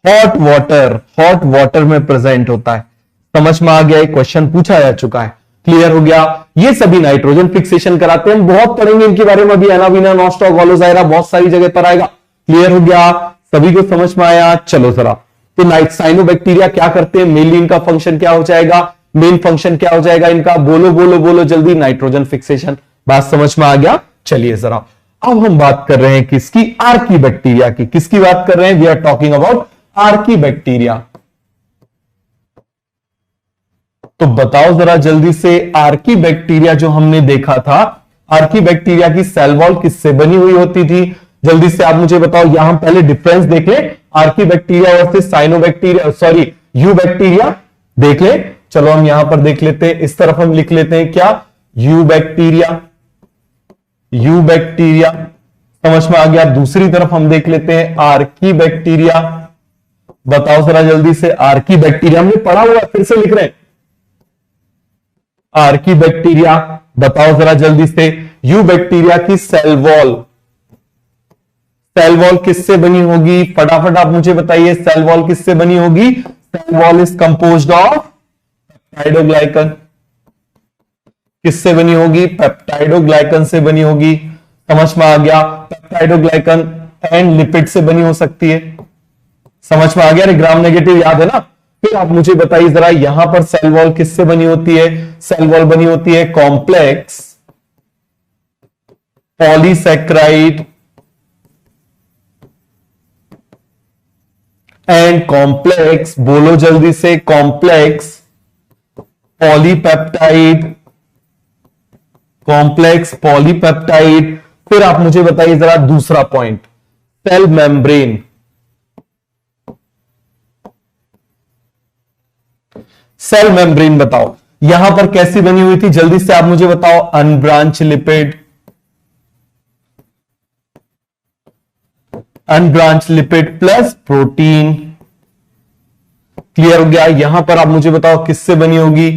hot water, hot water में प्रेजेंट होता है। समझ में आ गया? एक क्वेश्चन पूछा जा चुका है। क्लियर हो गया? ये सभी नाइट्रोजन फिक्सेशन कराते हैं, हम बहुत पढ़ेंगे इनके बारे में अभी। एनावीना, नॉस्टॉक, होलोजाइरा बहुत सारी जगह पर आएगा। क्लियर हो गया? सभी को समझ में आया? चलो जरा, तो साइनोबैक्टीरिया क्या करते हैं? मेनली इनका फंक्शन क्या हो जाएगा? मेन फंक्शन क्या हो जाएगा इनका? बोलो बोलो बोलो जल्दी। Nitrogen fixation. बात समझ में आ गया? चलिए जरा, अब हम बात कर रहे हैं किसकी? आर्की बैक्टीरिया की। किसकी बात कर रहे हैं? We are talking about archaebacteria. तो बताओ जरा जल्दी से, आर्की बैक्टीरिया जो हमने देखा था, आर्की बैक्टीरिया की सेल वॉल किससे बनी हुई होती थी? जल्दी से आप मुझे बताओ। यहां पहले डिफरेंस देख ले, Archie bacteria versus cyanobacteria, sorry you bacteria देख ले। चलो हम यहां पर देख लेते हैं, इस तरफ हम लिख लेते हैं क्या? You bacteria, you bacteria. समझ में आ गया? दूसरी तरफ हम देख लेते हैं आर्की बैक्टीरिया। बताओ जरा जल्दी से, आर्की बैक्टीरिया हमने पढ़ा हुआ, फिर से लिख रहे हैं आर्की बैक्टीरिया। बताओ जरा जल्दी से, यू बैक्टीरिया की सेल वॉल, सेल वॉल किससे बनी होगी? फटाफट आप मुझे बताइए, सेल वॉल किससे बनी होगी? Cell wall is composed of peptidoglycan. किससे बनी होगी? पेप्टाइडोग्लाइकन से बनी होगी। समझ में आ गया? पेप्टाइडोग्लाइकन एंड लिपिड से बनी हो सकती है। समझ में आ गया? ग्राम नेगेटिव याद है ना? फिर आप मुझे बताइए जरा, यहां पर सेल वॉल किससे बनी होती है? सेल वॉल बनी होती है कॉम्प्लेक्स पॉलीसैकेराइड एंड कॉम्प्लेक्स, बोलो जल्दी से, कॉम्प्लेक्स पॉलीपेप्टाइड, कॉम्प्लेक्स पॉलीपेप्टाइड। फिर आप मुझे बताइए जरा दूसरा point, cell membrane. Cell membrane बताओ यहां पर कैसी बनी हुई थी? जल्दी से आप मुझे बताओ। Unbranch lipid, unbranch lipid plus protein. Clear हो गया? यहां पर आप मुझे बताओ किससे बनी होगी?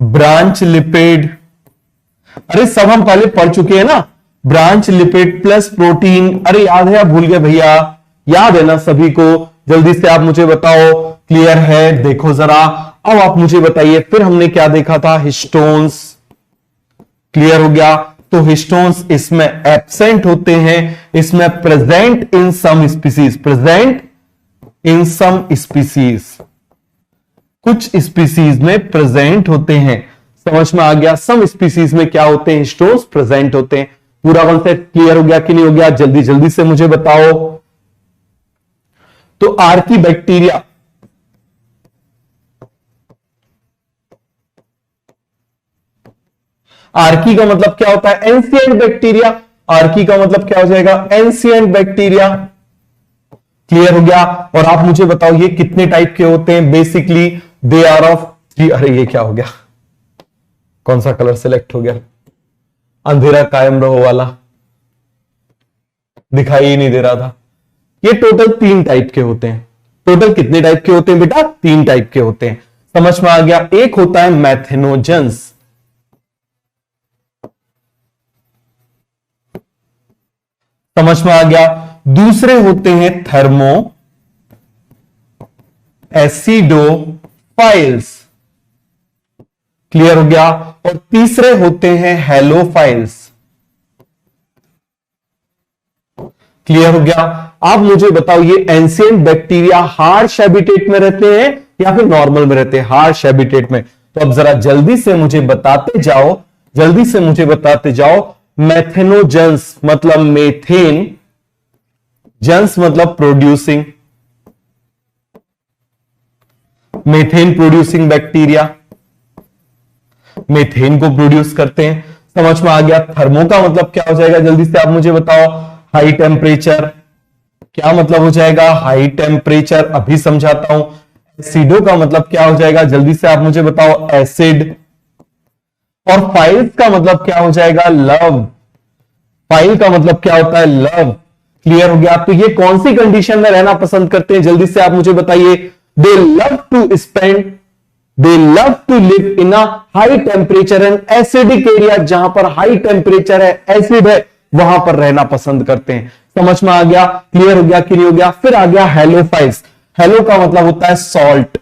Branch lipid. अरे सब हम पहले पढ़ चुके हैं ना, ब्रांच लिपिड प्लस प्रोटीन। अरे याद है या भूल गए भैया? याद है ना सभी को? जल्दी से आप मुझे बताओ। क्लियर है? देखो जरा, अब आप मुझे बताइए, फिर हमने क्या देखा था? हिस्टोन्स। क्लियर हो गया? तो हिस्टोन्स इसमें एब्सेंट होते हैं, इसमें present in some species, present in some species, कुछ स्पीसीज में प्रेजेंट होते हैं। समझ में आ गया? सम स्पीसीज में क्या होते हैं? हिस्टोन्स प्रेजेंट होते हैं। पूरा कॉन्सेप्ट क्लियर हो गया कि नहीं हो गया? जल्दी जल्दी से मुझे बताओ। तो आर्की बैक्टीरिया, आर्की का मतलब क्या होता है? Ancient bacteria. आर्की का मतलब क्या हो जाएगा? Ancient bacteria. क्लियर हो गया? और आप मुझे बताओ ये कितने टाइप के होते हैं? Basically they are of three. अरे ये क्या हो गया? कौन सा कलर सिलेक्ट हो गया? अंधेरा कायम रहो वाला दिखाई ही नहीं दे रहा था। ये टोटल 3 टाइप के होते हैं। टोटल कितने टाइप के होते हैं बेटा? 3 टाइप के होते हैं। समझ में आ गया? एक होता है मैथेनोजेंस, समझ में आ गया? दूसरे होते हैं थर्मो एसिडोफाइल्स। क्लियर हो गया? और तीसरे होते हैं हेलोफाइल्स। क्लियर हो गया? आप मुझे बताओ ये एंशिएंट बैक्टीरिया हार्श हैबिटेट में रहते हैं या फिर नॉर्मल में रहते हैं? हार्श हैबिटेट में। तो अब जरा जल्दी से मुझे बताते जाओ, जल्दी से मुझे बताते जाओ। मैथेनोजेंस मतलब मेथेन, जेंस मतलब producing, methane producing bacteria, methane को प्रोड्यूस करते हैं। समझ में आ गया? थर्मो का मतलब क्या हो जाएगा? जल्दी से आप मुझे बताओ। High temperature. क्या मतलब हो जाएगा? High temperature. अभी समझाता हूं। एसिडो का मतलब क्या हो जाएगा? जल्दी से आप मुझे बताओ। एसिड। और फाइल्स का मतलब क्या हो जाएगा? लव। फाइल का मतलब क्या होता है? लव। क्लियर हो गया? तो ये कौन सी कंडीशन में रहना पसंद करते हैं? जल्दी से आप मुझे बताइए। They love to spend they love to live in a high temperature and acidic area, जहां पर हाई टेम्परेचर है, एसिड है, वहां पर रहना पसंद करते हैं। समझ में आ गया? क्लियर हो गया कि नहीं हो गया? फिर आ गया हेलोफाइल्स। हेलो का मतलब होता है सॉल्ट।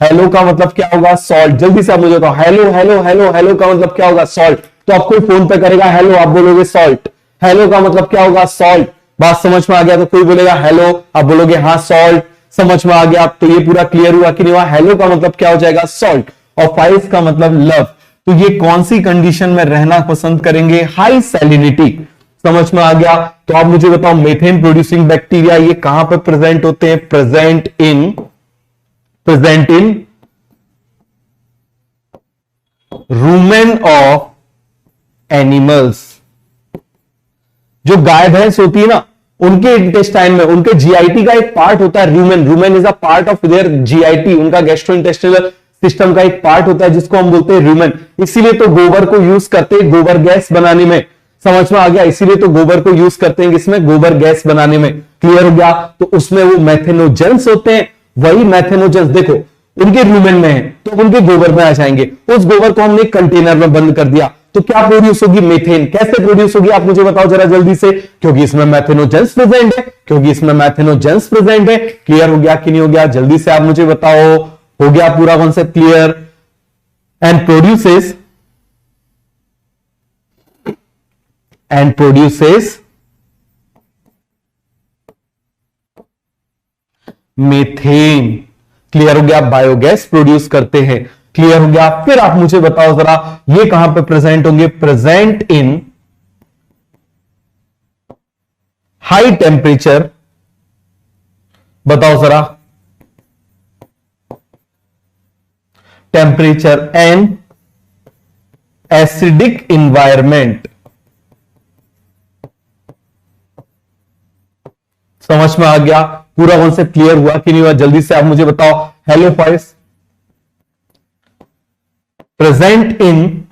हेलो का मतलब क्या होगा? सॉल्ट। जल्दी से आप मुझे बताओ, हेलो हेलो हेलो हेलो का मतलब क्या होगा? सॉल्ट। तो आप कोई फोन पे करेगा हेलो, आप बोलोगे सॉल्ट। हेलो का मतलब क्या होगा? सॉल्ट। बात समझ में आ गया? तो कोई बोलेगा हेलो, आप बोलोगे हाँ सॉल्ट। समझ में आ गया? तो ये पूरा क्लियर हुआ कि नहीं हुआ? हेलो का मतलब क्या हो जाएगा? सॉल्ट। और फाइल्स का मतलब लव। तो ये कौन सी कंडीशन में रहना पसंद करेंगे? High salinity. समझ में आ गया? तो आप मुझे बताओ, मेथेन प्रोड्यूसिंग बैक्टीरिया ये कहां पर प्रेजेंट होते हैं? Present in rumen of animals. जो गाय भैंस होती है ना, उनके इंटेस्टाइन में, उनके जीआईटी का एक पार्ट होता है rumen. Rumen is a part of their GIT, उनका गैस्ट्रो इंटेस्टिनल सिस्टम का एक पार्ट होता है जिसको हम बोलते हैं रूमेन। इसीलिए तो गोबर को यूज करते हैं गोबर गैस बनाने में। समझ में आ गया? इसीलिए तो गोबर को यूज करते हैं किसमें? गोबर गैस बनाने में। क्लियर हो गया? तो उसमें वो मैथेनोजेंस होते हैं। वही मैथेनोजेंस देखो उनके रूमेन में है तो उनके गोबर में आ जाएंगे। उस गोबर को हमने कंटेनर में बंद कर दिया तो क्या प्रोड्यूस होगी? मीथेन। कैसे प्रोड्यूस होगी आप मुझे बताओ जरा जल्दी से? क्योंकि इसमें मैथेनोजेंस प्रेजेंट है। क्योंकि इसमें मैथेनोजेंस प्रेजेंट है। क्लियर हो गया कि नहीं हो गया? जल्दी से आप मुझे बताओ। हो गया पूरा concept clear? And produces methane. Clear हो गया? बायोगैस प्रोड्यूस करते हैं। क्लियर हो गया? फिर आप मुझे बताओ जरा, ये कहां पे प्रेजेंट होंगे? Present in high temperature. बताओ जरा, टेम्परेचर एंड एसिडिक इन्वायरमेंट। समझ में आ गया? पूरा कॉन्सेप्ट क्लियर हुआ कि नहीं हुआ? जल्दी से आप मुझे बताओ। हेलोफाइल्स प्रेजेंट इन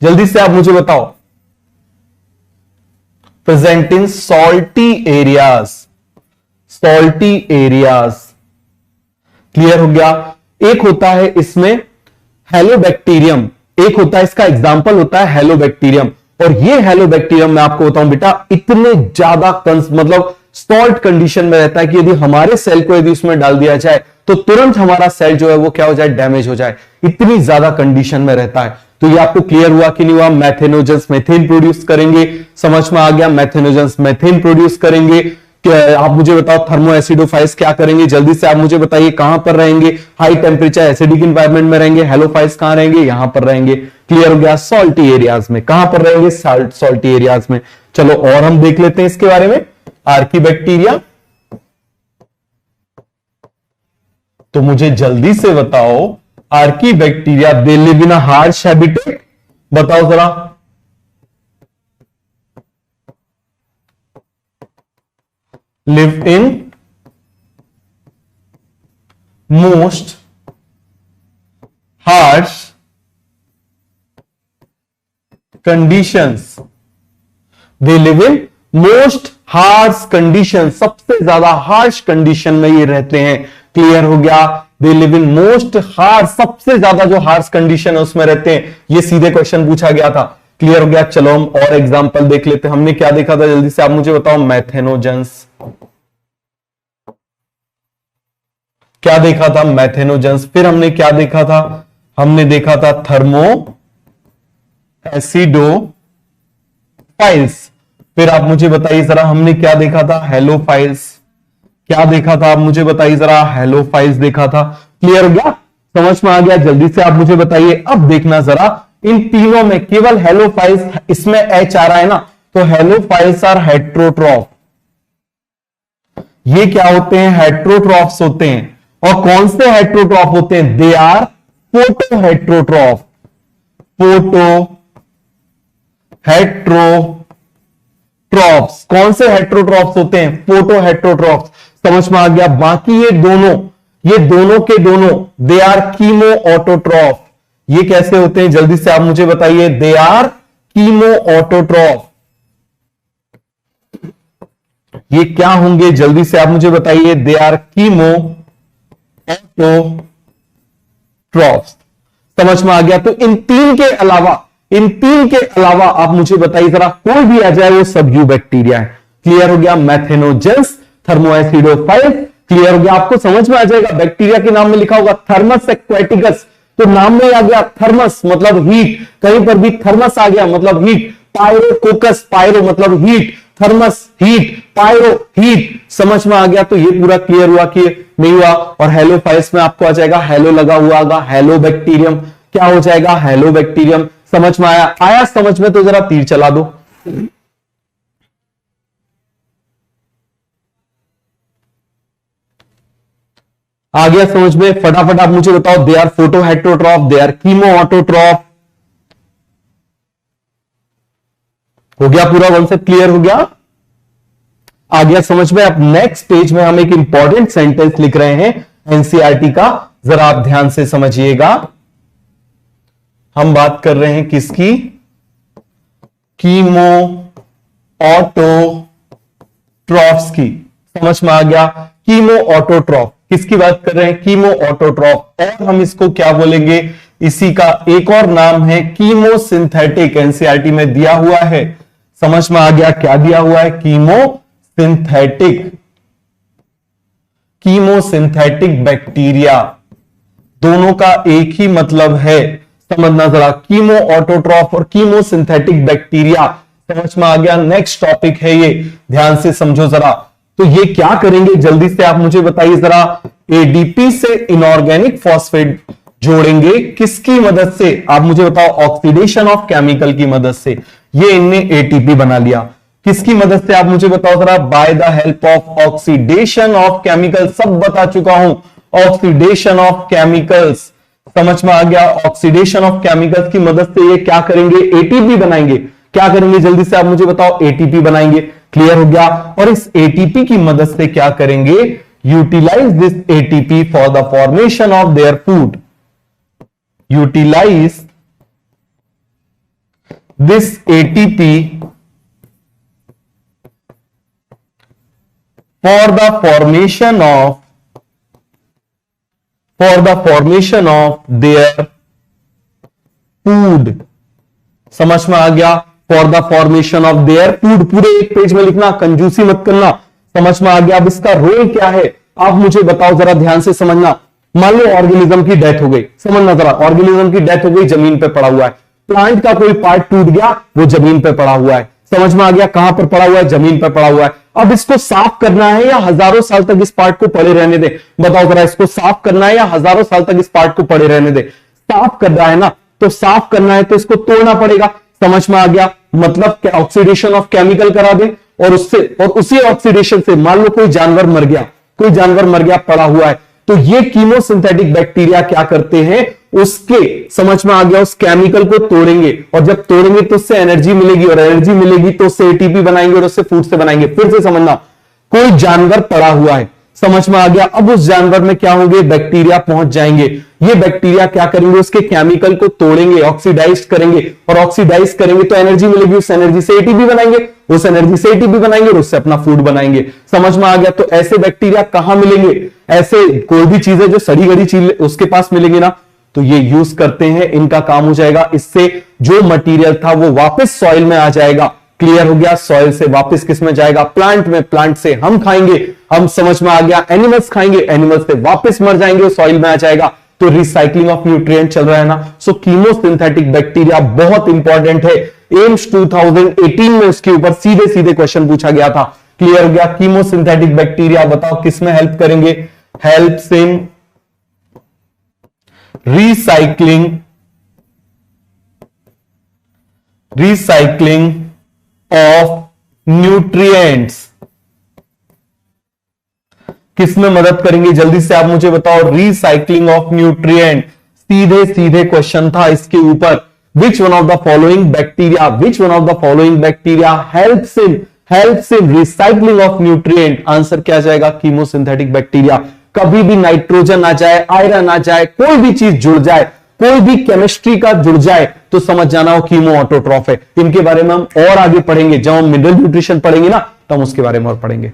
जल्दी से आप मुझे बताओ। Present in salty areas. Clear हो गया? एक होता है इसमें हेलोबैक्टीरियम, एक होता है इसका एग्जाम्पल होता है हेलोबैक्टीरियम। और ये हेलोबैक्टीरियम मैं आपको बताऊं बेटा, इतने ज्यादा मतलब सॉल्ट कंडीशन में रहता है कि यदि हमारे सेल को यदि उसमें डाल दिया जाए तो तुरंत हमारा सेल जो है वो क्या हो जाए? डैमेज हो जाए। इतनी ज्यादा कंडीशन में रहता है। तो ये आपको क्लियर हुआ कि नहीं हुआ? मैथेनोजेंस मेथेन प्रोड्यूस करेंगे। समझ में आ गया? मैथेनोजेंस मेथेन प्रोड्यूस करेंगे। आप मुझे बताओ थर्मो एसिडोफाइल्स क्या करेंगे? जल्दी से आप मुझे बताइए कहां पर रहेंगे? हाई टेम्परेचर एसिडिक एनवायरनमेंट में रहेंगे। हेलोफाइल्स कहां रहेंगे? यहां पर रहेंगे। क्लियर हो गया? सॉल्टी एरियाज में। कहां पर रहेंगे? सॉल्टी एरियाज में। चलो और हम देख लेते हैं इसके बारे में। आर्कीबैक्टीरिया, तो मुझे जल्दी से बताओ, archaebacteria they live in a harsh habitat. बताओ जरा, live in most harsh conditions. They live in most harsh condition, सबसे ज्यादा हार्श कंडीशन में ये रहते हैं। क्लियर हो गया? They live in most harsh, सबसे ज्यादा जो हार्श कंडीशन है उसमें रहते हैं। ये सीधे क्वेश्चन पूछा गया था। क्लियर हो गया? चलो हम और एग्जांपल देख लेते हैं। हमने क्या देखा था? जल्दी से आप मुझे बताओ। मैथेनोजेंस। क्या देखा था? मैथेनोजेंस। फिर हमने क्या देखा था? हमने देखा था थर्मो एसिडोफाइल्स। फिर आप मुझे बताइए जरा, हमने क्या देखा था? हेलोफाइल्स। क्या देखा था आप मुझे बताइए जरा? हेलोफाइल्स देखा था। क्लियर हो गया? समझ में आ गया? जल्दी से आप मुझे बताइए। अब देखना जरा, इन तीनों में केवल हेलोफाइल्स, इसमें एच आ रहा है ना, तो हेलोफाइल्स आर हेट्रोट्रॉफ। ये क्या होते हैं? हेट्रोट्रॉफ्स होते हैं। और कौन से हेट्रोट्रॉफ होते हैं? They are photoheterotroph. Heterotrophs. कौन से हेट्रोट्रॉफ्स होते हैं? Photoheterotrophs. समझ में आ गया? बाकी ये दोनों के दोनों दे आर कीमो ऑटोट्रॉफ। ये कैसे होते हैं? जल्दी से आप मुझे बताइए। They are chemoautotroph. ये क्या होंगे? जल्दी से आप मुझे बताइए। They are chemoautotrophs. समझ में आ गया? तो इन तीन के अलावा आप मुझे बताइए जरा, कोई भी आ जाए वो सब यू बैक्टीरिया है। क्लियर हो गया? मैथेनोजेंस, थर्मोएसिडोफाइल, क्लियर हो गया? आपको समझ में आ जाएगा, बैक्टीरिया के नाम में लिखा होगा थर्मस एक्वेटिकस, तो नाम में आ गया थर्मस मतलब हीट, कहीं पर भी थर्मस आ गया मतलब हीट। पायरोकोकस, पायरो मतलब heat, thermus heat, pyro heat. समझ में आ गया? तो ये पूरा क्लियर हुआ कि नहीं हुआ? और हेलोफाइल्स में आपको आ जाएगा हेलो लगा हुआ होगा, हेलो बैक्टीरियम। क्या हो जाएगा? Hello bacterium. समझ में आया समझ में? तो जरा तीर चला दो। आ गया समझ में? फटाफट आप मुझे बताओ, they are photoheterotroph, they are chemoautotroph. हो गया पूरा कॉन्सेप्ट? क्लियर हो गया? आ गया समझ में? अब नेक्स्ट पेज में हम एक इंपॉर्टेंट सेंटेंस लिख रहे हैं एनसीईआरटी का, जरा आप ध्यान से समझिएगा। हम बात कर रहे हैं किसकी? कीमो ऑटोट्रॉफ्स की। समझ में आ गया? कीमो ऑटोट्रॉफ किसकी बात कर रहे हैं? Chemo autotroph. और हम इसको क्या बोलेंगे? इसी का एक और नाम है कीमोसिंथेटिक, एनसीईआरटी में दिया हुआ है। समझ में आ गया? क्या दिया हुआ है? Chemosynthetic, chemosynthetic bacteria. दोनों का एक ही मतलब है, समझना जरा। कीमो ऑटोट्रॉफ और कीमोसिंथेटिक बैक्टीरिया। समझ में आ गया? नेक्स्ट टॉपिक है ये, ध्यान से समझो जरा। तो ये क्या करेंगे जल्दी से आप मुझे बताइए जरा। एडीपी से इनऑर्गेनिक फॉस्फेट जोड़ेंगे, किसकी मदद से? आप मुझे बताओ। ऑक्सीडेशन ऑफ केमिकल की मदद से। ये इनने एटीपी बना लिया, किसकी मदद से? आप मुझे बताओ जरा। By the help of oxidation of chemical. सब बता चुका हूं, ऑक्सीडेशन ऑफ केमिकल्स। समझ में आ गया? ऑक्सीडेशन ऑफ केमिकल्स की मदद से ये क्या करेंगे? एटीपी बनाएंगे। क्या करेंगे जल्दी से आप मुझे बताओ? एटीपी बनाएंगे। क्लियर हो गया? और इस एटीपी की मदद से क्या करेंगे? Utilise this ATP for the formation of their food. Utilise this ATP for the formation of their food. समझ में आ गया? For the formation of their food. पूरे एक पेज में लिखना, कंजूसी मत करना। समझ में आ गया? अब इसका रोल क्या है आप मुझे बताओ जरा, ध्यान से समझना। मान लो ऑर्गेनिज्म की डेथ हो गई, समझना जरा। ऑर्गेनिज्म की डेथ हो गई, जमीन पे पड़ा हुआ है। प्लांट का कोई पार्ट टूट गया, वो जमीन पे पड़ा हुआ है। समझ में आ गया? कहां पर पड़ा हुआ है? जमीन पर पड़ा हुआ है। अब इसको साफ करना है या हजारों साल तक इस पार्ट को पड़े रहने दे? बताओ जरा, इसको साफ करना है या हजारों साल तक इस पार्ट को पड़े रहने दे? साफ करना है ना, तो साफ करना है तो इसको तोड़ना पड़ेगा। समझ में आ गया? मतलब ऑक्सीडेशन ऑफ केमिकल करा दे, और उसी ऑक्सीडेशन से मान लो कोई जानवर मर गया, पड़ा हुआ है, तो ये कीमोसिंथेटिक बैक्टीरिया क्या करते हैं? उसके, समझ में आ गया, उस केमिकल को तोड़ेंगे, और जब तोड़ेंगे तो उससे एनर्जी मिलेगी, और एनर्जी मिलेगी तो उससे एटीपी बनाएंगे, और उससे फूड से बनाएंगे। फिर से समझना, कोई जानवर पड़ा हुआ है, समझ में आ गया? अब उस जानवर में क्या होंगे? बैक्टीरिया पहुंच जाएंगे। ये बैक्टीरिया क्या करेंगे? उसके केमिकल को तोड़ेंगे, ऑक्सीडाइज करेंगे, और ऑक्सीडाइज करेंगे तो एनर्जी मिलेगी, उस एनर्जी से एटीपी बनाएंगे, उस एनर्जी से एटीपी बनाएंगे, और उससे अपना फूड बनाएंगे। समझ में आ गया? तो ऐसे बैक्टीरिया कहां मिलेंगे? ऐसे कोई भी चीज है जो सड़ी गड़ी चीज उसके पास मिलेंगे ना, तो ये यूज करते हैं। इनका काम हो जाएगा, इससे जो मटेरियल था वो वापस सॉइल में आ जाएगा। क्लियर हो गया? सॉइल से वापस किस में जाएगा? प्लांट में। प्लांट से हम खाएंगे, हम, समझ में आ गया? एनिमल्स खाएंगे, एनिमल्स से वापस मर जाएंगे, सॉइल में आ जाएगा। तो रिसाइकलिंग ऑफ न्यूट्रिएंट चल रहा है ना। सो कीमोसिंथेटिक बैक्टीरिया बहुत इंपॉर्टेंट है। एम्स 2018 में उसके ऊपर सीधे सीधे क्वेश्चन पूछा गया था। क्लियर हो गया? कीमोसिंथेटिक बैक्टीरिया बताओ किस में हेल्प करेंगे? Helps in recycling of nutrients. किसमें मदद करेंगे? जल्दी से आप मुझे बताओ। रिसाइक्लिंग ऑफ न्यूट्रिएंट, सीधे सीधे क्वेश्चन था इसके ऊपर। Which one of the following bacteria helps in recycling of nutrient? Answer क्या जाएगा? Chemosynthetic bacteria. कभी भी नाइट्रोजन आ जाए, आयरन आ जाए, कोई भी चीज जुड़ जाए, कोई भी केमिस्ट्री का जुड़ जाए, तो समझ जाना वो कीमो ऑटोट्रॉफ है। इनके बारे में हम और आगे पढ़ेंगे, जब हम मिनरल न्यूट्रिशन पढ़ेंगे ना, तो हम उसके बारे में और पढ़ेंगे।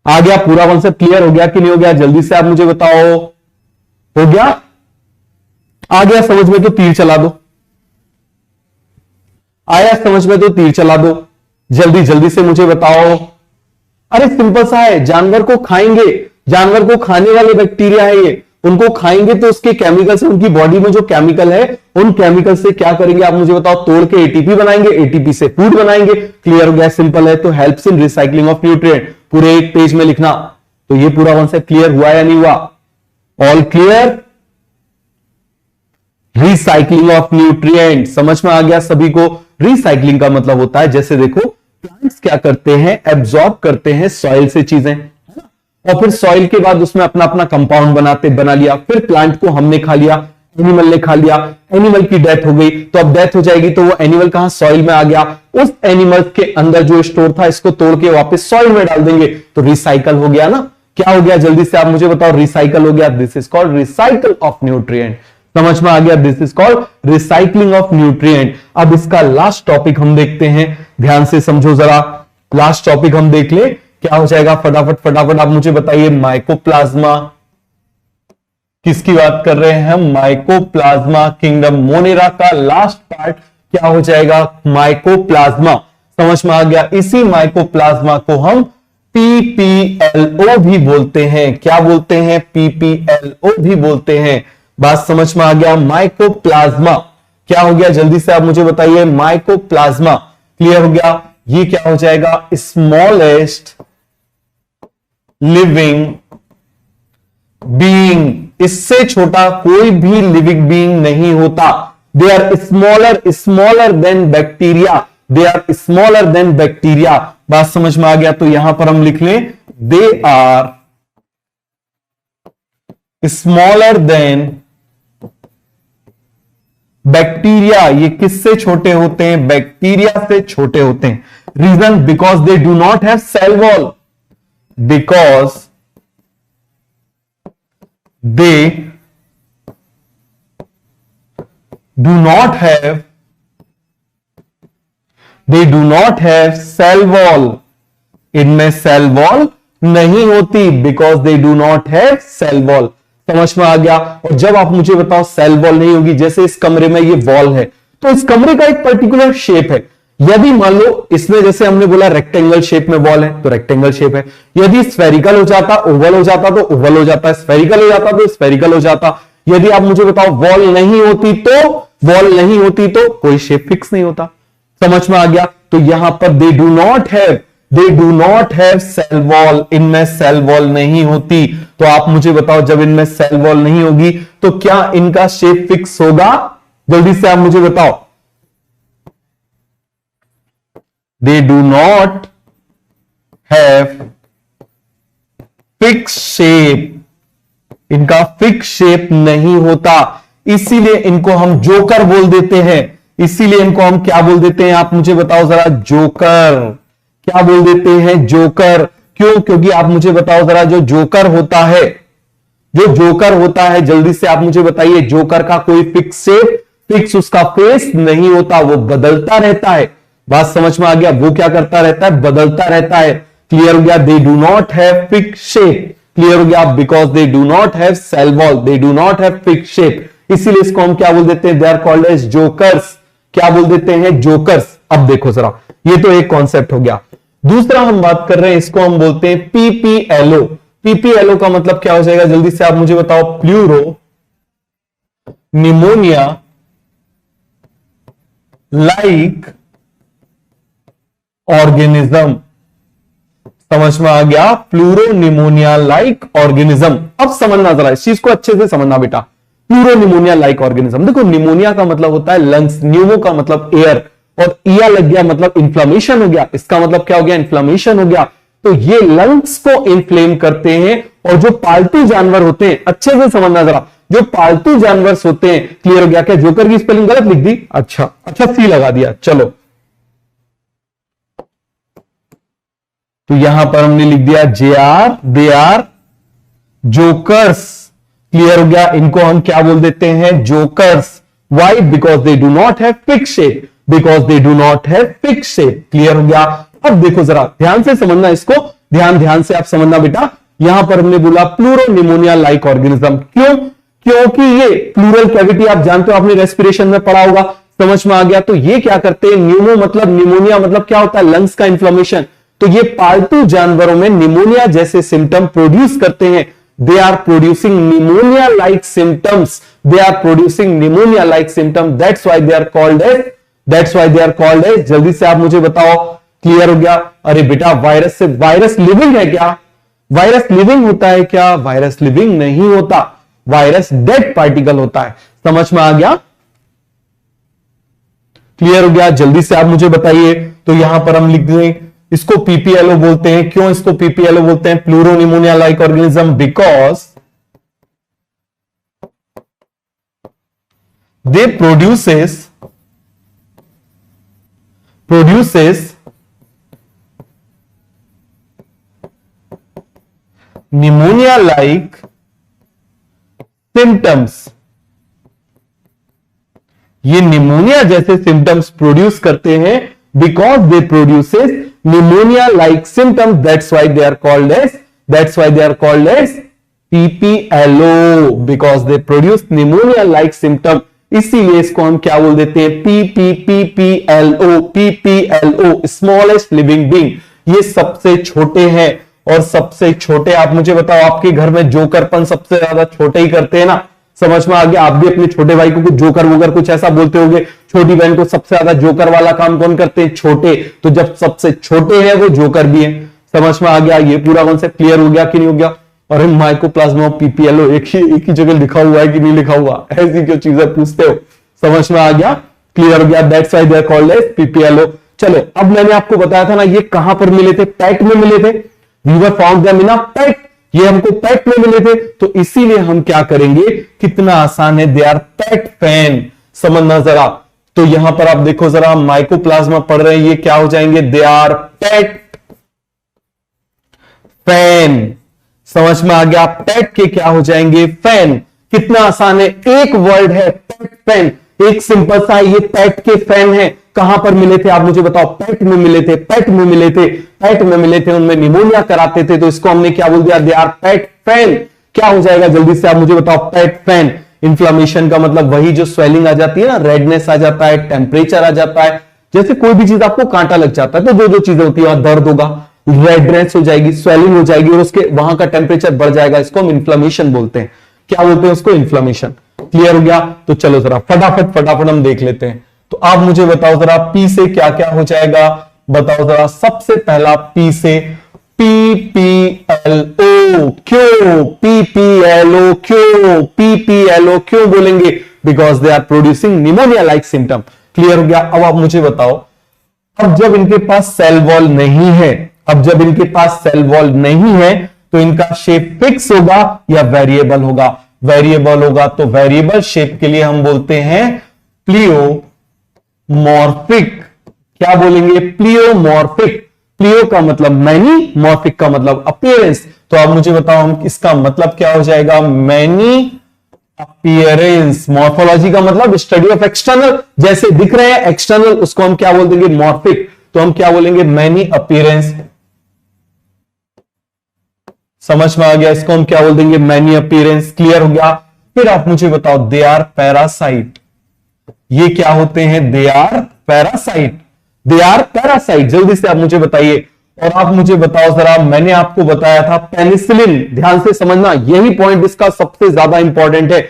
आ गया पूरा कॉन्सेप्ट क्लियर हो गया कि नहीं हो गया? जल्दी से आप मुझे बताओ, हो गया? आ गया समझ में तो तीर चला दो, आया समझ में तो तीर चला दो, जल्दी जल्दी से मुझे बताओ। अरे सिंपल सा है, जानवर को खाएंगे, जानवर को खाने वाले बैक्टीरिया है ये, उनको खाएंगे तो उसके केमिकल से, उनकी बॉडी में जो केमिकल है उन केमिकल से क्या करेंगे आप मुझे बताओ? तोड़ के एटीपी बनाएंगे, एटीपी से फूड बनाएंगे। क्लियर हो गया? सिंपल है। तो helps in recycling of nutrient, पूरे एक पेज में लिखना। तो ये पूरा कॉन्सेप्ट क्लियर हुआ या नहीं हुआ? All clear? Recycling of nutrient समझ में आ गया सभी को? रिसाइकलिंग का मतलब होता है, जैसे देखो प्लांट्स क्या करते हैं, एब्जॉर्ब करते हैं सॉइल से चीजें, और फिर सॉइल के बाद उसमें अपना अपना कंपाउंड बना लिया, फिर प्लांट को हमने खा लिया, एनिमल ने खा लिया, एनिमल की डेथ हो गई, तो अब डेथ हो जाएगी तो वो एनिमल कहां? सॉइल में आ गया। उस एनिमल के अंदर जो स्टोर था इसको तोड़ के वापस सॉइल में डाल देंगे, तो रिसाइकल हो गया ना? क्या हो गया? जल्दी से आप मुझे बताओ। रिसाइकल हो गया। This is called recycle of nutrient. समझ में आ गया? This is called recycling of nutrient. अब इसका लास्ट टॉपिक हम देखते हैं, ध्यान से समझो जरा। लास्ट टॉपिक हम देख ले, क्या हो जाएगा? फटाफट फटाफट आप मुझे बताइए। माइकोप्लाज्मा, किसकी बात कर रहे हैं हम? Mycoplasma kingdom. मोनेरा का लास्ट पार्ट क्या हो जाएगा? माइकोप्लाज्मा। समझ में आ गया? इसी माइकोप्लाज्मा को हम पीपीएलओ भी बोलते हैं। क्या बोलते हैं? पीपीएलओ भी बोलते हैं। बात समझ में आ गया? माइकोप्लाज्मा क्या हो गया? जल्दी से आप मुझे बताइए। माइकोप्लाज्मा क्लियर हो गया? ये क्या हो जाएगा? Smallest living being. इससे छोटा कोई भी लिविंग बीइंग नहीं होता। They are smaller than bacteria, they are smaller than bacteria. बात समझ में आ गया? तो यहां पर हम लिख लें, they are smaller than bacteria. ये किससे छोटे होते हैं? बैक्टीरिया से छोटे होते हैं। Reason? Because they do not have cell wall, because they do not have cell wall. इनमें सेल वॉल नहीं होती, because they do not have cell wall. समझ में आ गया? और जब आप मुझे बताओ सेल वॉल नहीं होगी, जैसे इस कमरे में ये वॉल है, तो इस कमरे का एक पर्टिकुलर शेप है। यदि मान लो इसमें, जैसे हमने बोला रेक्टेंगल शेप में वॉल है, तो रेक्टेंगल शेप है। यदि स्फेरिकल हो जाता, ओवल हो जाता, तो ओवल हो जाता, स्फेरिकल हो जाता तो स्फेरिकल हो जाता। यदि आप मुझे बताओ वॉल नहीं होती तो कोई शेप फिक्स नहीं होता। समझ में आ गया? तो यहां पर they do not have cell wall. इनमें सेल वॉल नहीं होती। तो आप मुझे बताओ, जब इनमें सेल वॉल नहीं होगी तो क्या इनका शेप फिक्स होगा? जल्दी से आप मुझे बताओ। दे do not have fix shape. इनका फिक्स शेप नहीं होता, इसीलिए इनको हम जोकर बोल देते हैं। इसीलिए इनको हम क्या बोल देते हैं? आप मुझे बताओ जरा। जोकर। क्या बोल देते हैं? जोकर। क्यों? क्योंकि आप मुझे बताओ जरा, जो जोकर होता है, जल्दी से आप मुझे बताइए। जोकर का कोई फिक्स शेप, फिक्स उसका फेस नहीं होता, वो बदलता रहता है। बात समझ में आ गया? वो क्या करता रहता है? बदलता रहता है। क्लियर हो गया? They do not have fix shape. Clear हो गया? Because they do not have cell wall, they do not have fix shape. इसीलिए इसको हम क्या बोल देते हैं? They are called as jokers. क्या बोल देते हैं? जोकर्स। अब देखो जरा, ये तो एक कॉन्सेप्ट हो गया। दूसरा हम बात कर रहे हैं, इसको हम बोलते हैं पीपीएलओ। पीपीएलओ का मतलब क्या हो जाएगा? जल्दी से आप मुझे बताओ। Pleuro pneumonia like organism. समझ में आ गया? Pleuro pneumonia like organism. अब समझना जरा, इस चीज को अच्छे से समझना बेटा। Pleuro pneumonia like organism. देखो, निमोनिया का मतलब होता है लंग्स, न्यूमो का मतलब एयर, और ईया लग गया मतलब इन्फ्लामेशन हो गया। इसका मतलब क्या हो गया? इन्फ्लामेशन हो गया। तो ये लंग्स को इन्फ्लेम करते हैं। और जो पालतू जानवर होते हैं, अच्छे से समझना जरा, जो पालतू जानवर होते हैं, क्लियर हो गया? क्या जोकर की स्पेलिंग गलत लिख दी? अच्छा सी लगा दिया। चलो, तो यहां पर हमने लिख दिया JR, they are jokers. Clear हो गया? इनको हम क्या बोल देते हैं? Jokers. Why? Because they do not have fix shape, because they do not have fix shape. Clear हो गया? अब देखो जरा ध्यान से समझना इसको। ध्यान ध्यान से आप समझना बेटा, यहां पर हमने बोला प्लूरोनिमोनिया लाइक ऑर्गेनिज्म। क्यों? क्योंकि ये प्लूरल कैविटी आप जानते हो, आपने रेस्पिरेशन में पढ़ा होगा, समझ में आ गया। तो ये क्या करते हैं, न्यूमो मतलब निमोनिया मतलब क्या होता है, लंग्स का इंफ्लेमेशन। तो ये पालतू जानवरों में निमोनिया जैसे सिम्टम प्रोड्यूस करते हैं। They are producing pneumonia like symptoms, they are producing pneumonia like symptom, that's why they are called as, जल्दी से आप मुझे बताओ, क्लियर हो गया? अरे बेटा वायरस से, वायरस लिविंग है क्या? वायरस लिविंग होता है क्या? वायरस लिविंग नहीं होता, वायरस डेड पार्टिकल होता है। समझ में आ गया? क्लियर हो गया? जल्दी से आप मुझे बताइए। तो यहां पर हम लिख दें, इसको पीपीएलओ बोलते हैं। क्यों इसको पीपीएलओ बोलते हैं, pleuropneumonia like organism? Because they produces pneumonia like symptoms। ये निमोनिया जैसे सिम्टम्स प्रोड्यूस करते हैं because they produces pneumonia like symptoms, that's why they are called as PPLO, because they produce pneumonia like symptom. इसीलिए इसको हम क्या बोल देते हैं, पीपीएलओ, स्मॉलेस्ट लिविंग बीइंग। ये सबसे छोटे हैं, और सबसे छोटे, आप मुझे बताओ, आपके घर में जोकरपन सबसे ज्यादा छोटे ही करते हैं ना? समझ में आ गया? आप भी अपने छोटे भाई को कुछ जोकर वोकर कुछ ऐसा बोलते होंगे, छोटी बहन को सबसे ज्यादा जोकर वाला काम कौन करते हैं, छोटे। तो जब सबसे छोटे हैं वो जोकर भी हैं। समझ में आ गया? ये पूरा कॉन्सेप्ट क्लियर हो गया कि नहीं हो गया? और माइकोप्लाज्मा पीपीएलओ एक ही जगह लिखा हुआ है कि नहीं लिखा हुआ, ऐसी क्यों चीजें पूछते हो? समझ में आ गया? क्लियर हो गया? That's why they are called as PPLO. चलो, अब मैंने आपको बताया था ना, ये कहां पर मिले थे, पेट में मिले थे। We were found them in a pet, ये हमको पेट में मिले थे। तो इसीलिए हम क्या करेंगे, कितना आसान है, दे आर पेट फैन। समझना जरा, तो यहां पर आप देखो जरा, माइकोप्लाज्मा पढ़ रहे हैं, ये क्या हो जाएंगे, दे आर पेट फैन। समझ में आ गया? पेट के क्या हो जाएंगे, फैन। कितना आसान है, एक वर्ड है पेट फैन, एक सिंपल सा, ये पेट के फैन है। कहां पर मिले थे आप मुझे बताओ, पेट में मिले थे, पेट में मिले थे, उनमें निमोनिया कराते थे, तो इसको हमने क्या बोल दिया, दे आर पेट फैन। क्या हो जाएगा, जल्दी से आप मुझे बताओ, पेट फैन। इन्फ्लामेशन का मतलब वही जो स्वेलिंग आ जाती है ना, रेडनेस आ जाता है, टेम्परेचर आ जाता है, जैसे कोई भी चीज आपको कांटा लग जाता है तो जो चीजें होती है, वहां दर्द होगा, रेडनेस हो जाएगी, स्वेलिंग हो जाएगी, और उसके वहां का टेम्परेचर बढ़ जाएगा, इसको हम इन्फ्लामेशन बोलते हैं। क्या बोलते हैं उसको, इन्फ्लामेशन। क्लियर हो गया? तो चलो जरा फटाफट हम देख लेते हैं। तो आप मुझे बताओ जरा, पी से क्या क्या हो जाएगा, बताओ जरा। सबसे पहला पी से पीपीएलओ। क्यों पीपीएलओ क्यों बोलेंगे, because they are producing pneumonia like symptom. Clear हो गया? अब आप मुझे बताओ, अब जब इनके पास सेल वॉल नहीं है, तो इनका शेप फिक्स होगा या वेरिएबल होगा? वेरिएबल होगा। तो वेरिएबल शेप के लिए हम बोलते हैं प्लियोमॉर्फिक। क्या बोलेंगे, प्लियोमॉर्फिक। प्लियो का मतलब मैनी, मॉर्फिक का मतलब अपीयरेंस। तो आप मुझे बताओ, हम इसका मतलब क्या हो जाएगा, मैनी अपीयरेंस। मॉर्फोलॉजी का मतलब स्टडी ऑफ एक्सटर्नल, जैसे दिख रहे हैं एक्सटर्नल, उसको हम क्या बोल देंगे, मॉर्फिक। तो हम क्या बोलेंगे, मैनी अपीयरेंस। समझ में आ गया? इसको हम क्या बोल देंगे, मैनी अपीयरेंस। क्लियर हो गया? फिर आप मुझे बताओ, दे आर पैरासाइट। ये क्या होते हैं, दे आर पैरासाइट। जल्दी से आप मुझे बताइए। और आप मुझे बताओ जरा, मैंने आपको बताया था पेनिसिलिन, ध्यान से समझना, यही पॉइंट इसका सबसे ज्यादा इंपॉर्टेंट है,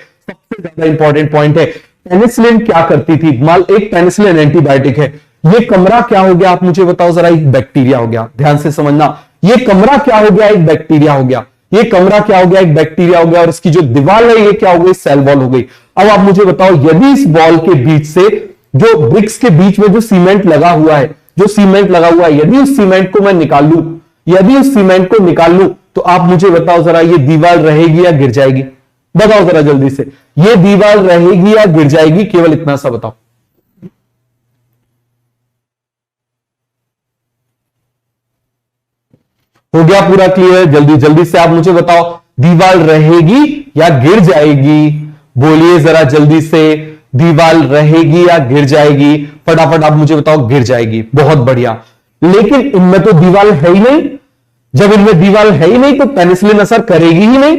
पॉइंट है। पेनिसिलिन क्या करती थी, मान एक पेनिसिलिन एंटीबायोटिक है, ये कमरा क्या हो गया, आप मुझे बताओ जरा, एक बैक्टीरिया हो गया। ध्यान से समझना, ये कमरा क्या हो गया, एक बैक्टीरिया हो गया। ये कमरा क्या हो गया, एक बैक्टीरिया हो गया, और इसकी जो दीवार है ये क्या हो गई, सेल वॉल हो गई। अब आप मुझे बताओ, यदि इस वॉल के बीच से, जो ब्रिक्स के बीच में जो सीमेंट लगा हुआ है, यदि उस सीमेंट को मैं निकाल लूं, तो आप मुझे बताओ जरा, ये दीवार रहेगी या गिर जाएगी? बताओ जरा जल्दी से, ये दीवार रहेगी या गिर जाएगी? केवल इतना सा बताओ। हो गया पूरा क्लियर? जल्दी से आप मुझे बताओ, दीवार रहेगी या गिर जाएगी? बोलिए जरा जल्दी से, दीवार रहेगी या गिर जाएगी? फटाफट आप मुझे बताओ, गिर जाएगी। बहुत बढ़िया। लेकिन इनमें तो दीवार है ही नहीं, जब इनमें दीवार है ही नहीं तो पेनिसिलिन असर करेगी ही नहीं।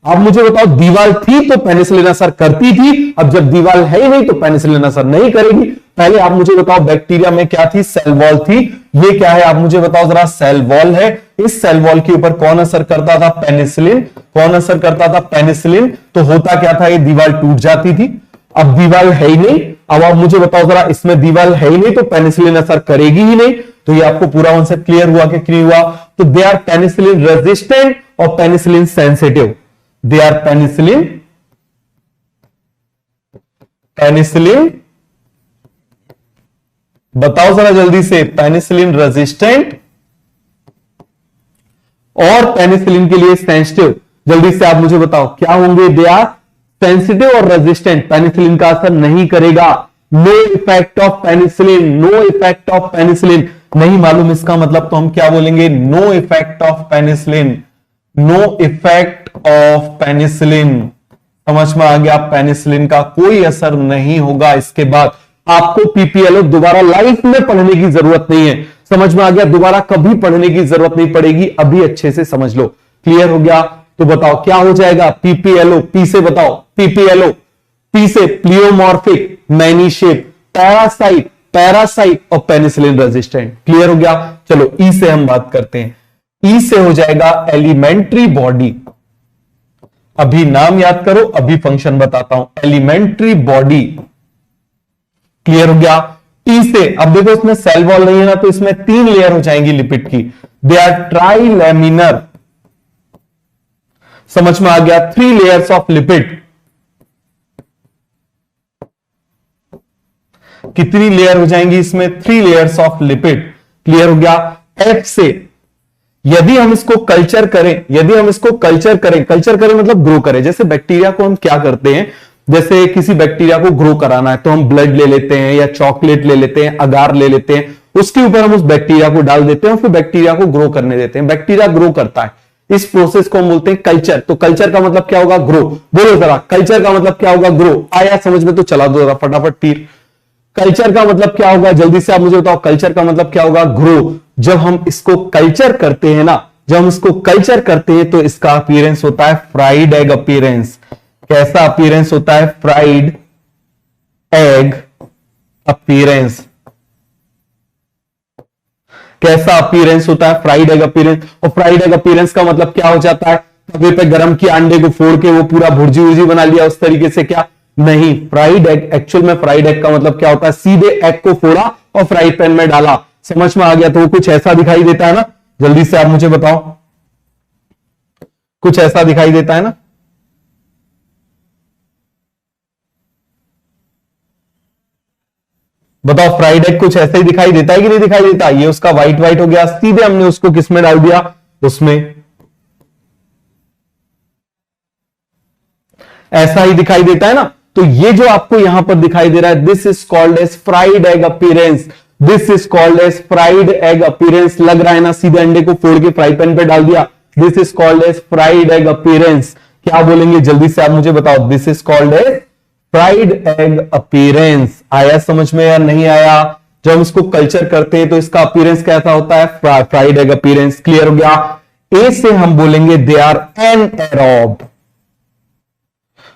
आप मुझे बताओ, दीवार थी तो पेनिसिलिन असर करती थी, अब जब दीवार है ही नहीं तो पेनिसिलिन असर नहीं करेगी। पहले आप मुझे बताओ, बैक्टीरिया में क्या थी? सेल वॉल थी। ये क्या है आप मुझे बताओ जरा? सेल वॉल है। इस सेल वॉल के ऊपर कौन असर करता था? पेनिसिलिन। कौन असर करता था? पेनिसिलिन। तो होता क्या था? ये दीवार टूट जाती थी। अब दीवार है ही नहीं, अब आप मुझे बताओ जरा, इसमें दीवार है ही नहीं तो पेनिसिलिन असर करेगी ही नहीं। तो ये आपको पूरा कॉन्सेप्ट क्लियर हुआ कि नहीं हुआ? तो दे आर पेनिसिलिन रेजिस्टेंट और penicillin sensitive. They are penicillin बताओ जरा जल्दी से, पेनिसिलिन रेजिस्टेंट और पेनिसिलिन के लिए सेंसिटिव। जल्दी से आप मुझे बताओ क्या होंगे? दे आर सेंसिटिव और रेजिस्टेंट, पेनिसिलिन का असर नहीं करेगा। No effect of penicillin, no effect of penicillin. नहीं मालूम इसका मतलब तो हम क्या बोलेंगे? No effect of penicillin, no effect of penicillin. समझ में आ गया? पेनिसिलिन का कोई असर नहीं होगा। इसके बाद आपको पीपीएलओ दोबारा लाइफ में पढ़ने की जरूरत नहीं है। समझ में आ गया? दोबारा कभी पढ़ने की जरूरत नहीं पड़ेगी, अभी अच्छे से समझ लो। क्लियर हो गया? तो बताओ क्या हो जाएगा? पीपीएलओ, पी से बताओ, पीपीएलओ, पी से pleomorphic, many shape, parasite, parasite और पेनिसिलिन रेजिस्टेंट। क्लियर हो गया? चलो ई से हम बात करते हैं। ई से हो जाएगा एलिमेंट्री बॉडी। अभी नाम याद करो, अभी फंक्शन बताता हूं। Elementary body. क्लियर हो गया? टी से अब देखो, इसमें सेल वॉल नहीं है ना, तो इसमें 3 लेयर हो जाएंगी लिपिड की। They are trilaminar. समझ में आ गया? 3 लेयर्स ऑफ लिपिड। कितनी लेयर हो जाएंगी इसमें? 3 लेयर्स ऑफ लिपिड। क्लियर हो गया? एफ से यदि हम इसको कल्चर करें, यदि हम इसको कल्चर करें, कल्चर करें मतलब ग्रो करें। जैसे बैक्टीरिया को हम क्या करते हैं, जैसे किसी बैक्टीरिया को ग्रो कराना है तो हम ब्लड ले लेते हैं या चॉकलेट ले लेते हैं, अगार ले लेते हैं, उसके ऊपर हम उस बैक्टीरिया को डाल देते हैं और फिर बैक्टीरिया को ग्रो करने देते हैं। बैक्टीरिया ग्रो करता है, इस प्रोसेस को हम बोलते हैं कल्चर। तो कल्चर का मतलब क्या होगा? ग्रो। बोलो जरा, कल्चर का मतलब क्या होगा? ग्रो। आया समझ में? तो चला दो जरा फटाफट तीर। कल्चर का मतलब क्या होगा? जल्दी से आप मुझे बताओ, कल्चर का मतलब क्या होगा? ग्रो। जब हम इसको कल्चर करते हैं ना, जब हम इसको कल्चर करते हैं तो इसका अपीयरेंस होता है फ्राइड एग अपीयरेंस। कैसा अपीयरेंस होता है? Fried egg appearance. कैसा अपीयरेंस होता है? Fried egg appearance. और फ्राइड एग अपीयरेंस का मतलब क्या हो जाता है? तवे पे गरम किया, अंडे को फोड़ के वो पूरा भुर्जी उर्जी बना लिया उस तरीके से? क्या नहीं। फ्राइड एग, एक्चुअल में फ्राइड एग का मतलब क्या होता है? सीधे एग को फोड़ा और फ्राई पैन में डाला। समझ में आ गया? तो वो कुछ ऐसा दिखाई देता है ना। जल्दी से आप मुझे बताओ, कुछ ऐसा दिखाई देता है ना? बताओ, फ्राइड एग कुछ ऐसा ही दिखाई देता है कि नहीं दिखाई देता? ये उसका व्हाइट व्हाइट हो गया, सीधे हमने उसको किस में डाल दिया? उसमें। ऐसा ही दिखाई देता है ना। तो ये जो आपको यहां पर दिखाई दे रहा है, this is called as fried egg appearance. This is called as fried egg appearance. लग रहा है ना, सीधे अंडे को फोड़ के फ्राई पैन पे डाल दिया। This is called as fried egg appearance. क्या बोलेंगे? जल्दी से आप मुझे बताओ। This is called as fried egg appearance. आया समझ में या नहीं आया? जब हम इसको कल्चर करते हैं तो इसका अपीयरेंस कैसा होता है? Fried egg appearance. क्लियर हो गया? ए से हम बोलेंगे दे आर एनएरोब।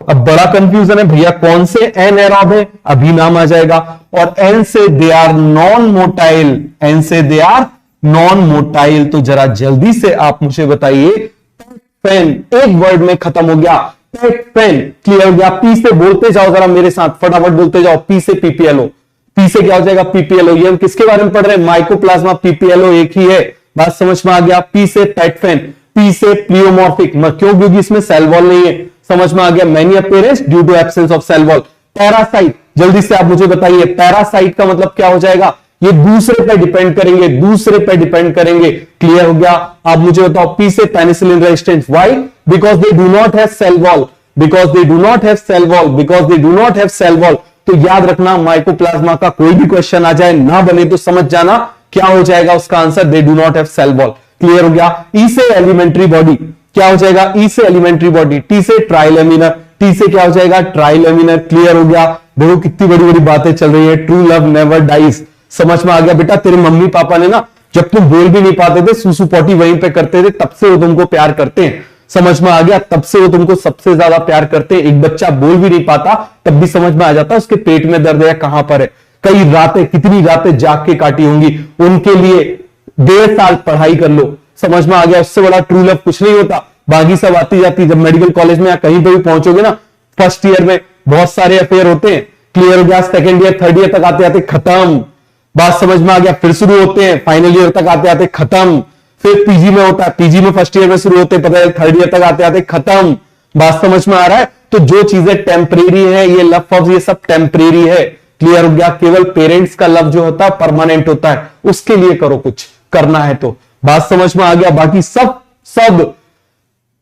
अब बड़ा कंफ्यूजन है भैया, कौन से एनएरोब है? अभी नाम आ जाएगा। और एन से they are non motile. N से दे आर नॉन मोटाइल। तो जरा जल्दी से आप मुझे बताइए, पेन एक वर्ड में खत्म हो गया। पेन। क्लियर हो गया? पी से बोलते जाओ जरा मेरे साथ, फटाफट बोलते जाओ। पी से पीपीएलओ। पी से क्या हो जाएगा? पीपीएलओ। ये हम किसके बारे में पढ़ रहे हैं? माइकोप्लाज्मा। पीपीएलओ एक ही है, बात समझ में आ गया? पी से पेटफेन। पी से प्लियोमॉर्फिक। क्यों? क्योंकि इसमें सेल वॉल नहीं है। समझ में आ गया? Many appearance due to absence of cell wall. Parasite. जल्दी से आप मुझे बताइए, पैरासाइट का मतलब क्या हो जाएगा? ये दूसरे पे डिपेंड करेंगे, दूसरे पे डिपेंड करेंगे। क्लियर हो गया? आप मुझे बताओ, पी से penicillin resistance. Why? Because they do not have cell wall. Because they do not have cell wall. Because they do not have cell wall. तो याद रखना, माइकोप्लाज्मा का कोई भी क्वेश्चन आ जाए, ना बने तो समझ जाना क्या हो जाएगा उसका answer? They do not have cell wall. Clear हो गया? ई से एलिमेंट्री बॉडी क्या हो जाएगा? ई से एलिमेंट्री बॉडी। टी से ट्राइलेमिनर। टी से क्या हो जाएगा? ट्राइलेमिनर। क्लियर हो गया? देखो कितनी बड़ी बड़ी बातें चल रही है। True love never dies. समझ में आ गया बेटा? तेरे मम्मी पापा ने ना जब तुम बोल भी नहीं पाते थे, सुसु पॉटी वहीं पे करते थे, तब से वो तुमको प्यार करते हैं। समझ में आ गया? तब से वो तुमको सबसे ज्यादा प्यार करते हैं। एक बच्चा बोल भी नहीं पाता, तब भी समझ में आ जाता है उसके पेट में दर्द है, कहां पर है। कई रातें, कितनी रातें जाग के काटी होंगी उनके लिए। 1.5 साल पढ़ाई कर लो, समझ में आ गया? उससे बड़ा ट्रू लव कुछ नहीं होता। बाकी सब आती जाती, जब मेडिकल कॉलेज में या कहीं पे भी पहुंचोगे ना, फर्स्ट ईयर में बहुत सारे अफेयर होते हैं, क्लियर हो गया, सेकंड ईयर थर्ड ईयर तक आते आते खत्म, बात समझ में आ गया। फिर शुरू होते हैं, फाइनल ईयर तक आते आते खत्म। फिर पीजी में होता है, पीजी में फर्स्ट ईयर में शुरू होते हैं, पता है थर्ड ईयर तक आते आते खत्म। बात समझ में आ रहा है? तो जो चीजें टेम्परेरी है, ये लव फॉर ये सब टेम्परेरी है, क्लियर हो गया। केवल पेरेंट्स का लव जो होता है परमानेंट होता है, उसके लिए करो कुछ करना है तो। बात समझ में आ गया? बाकी सब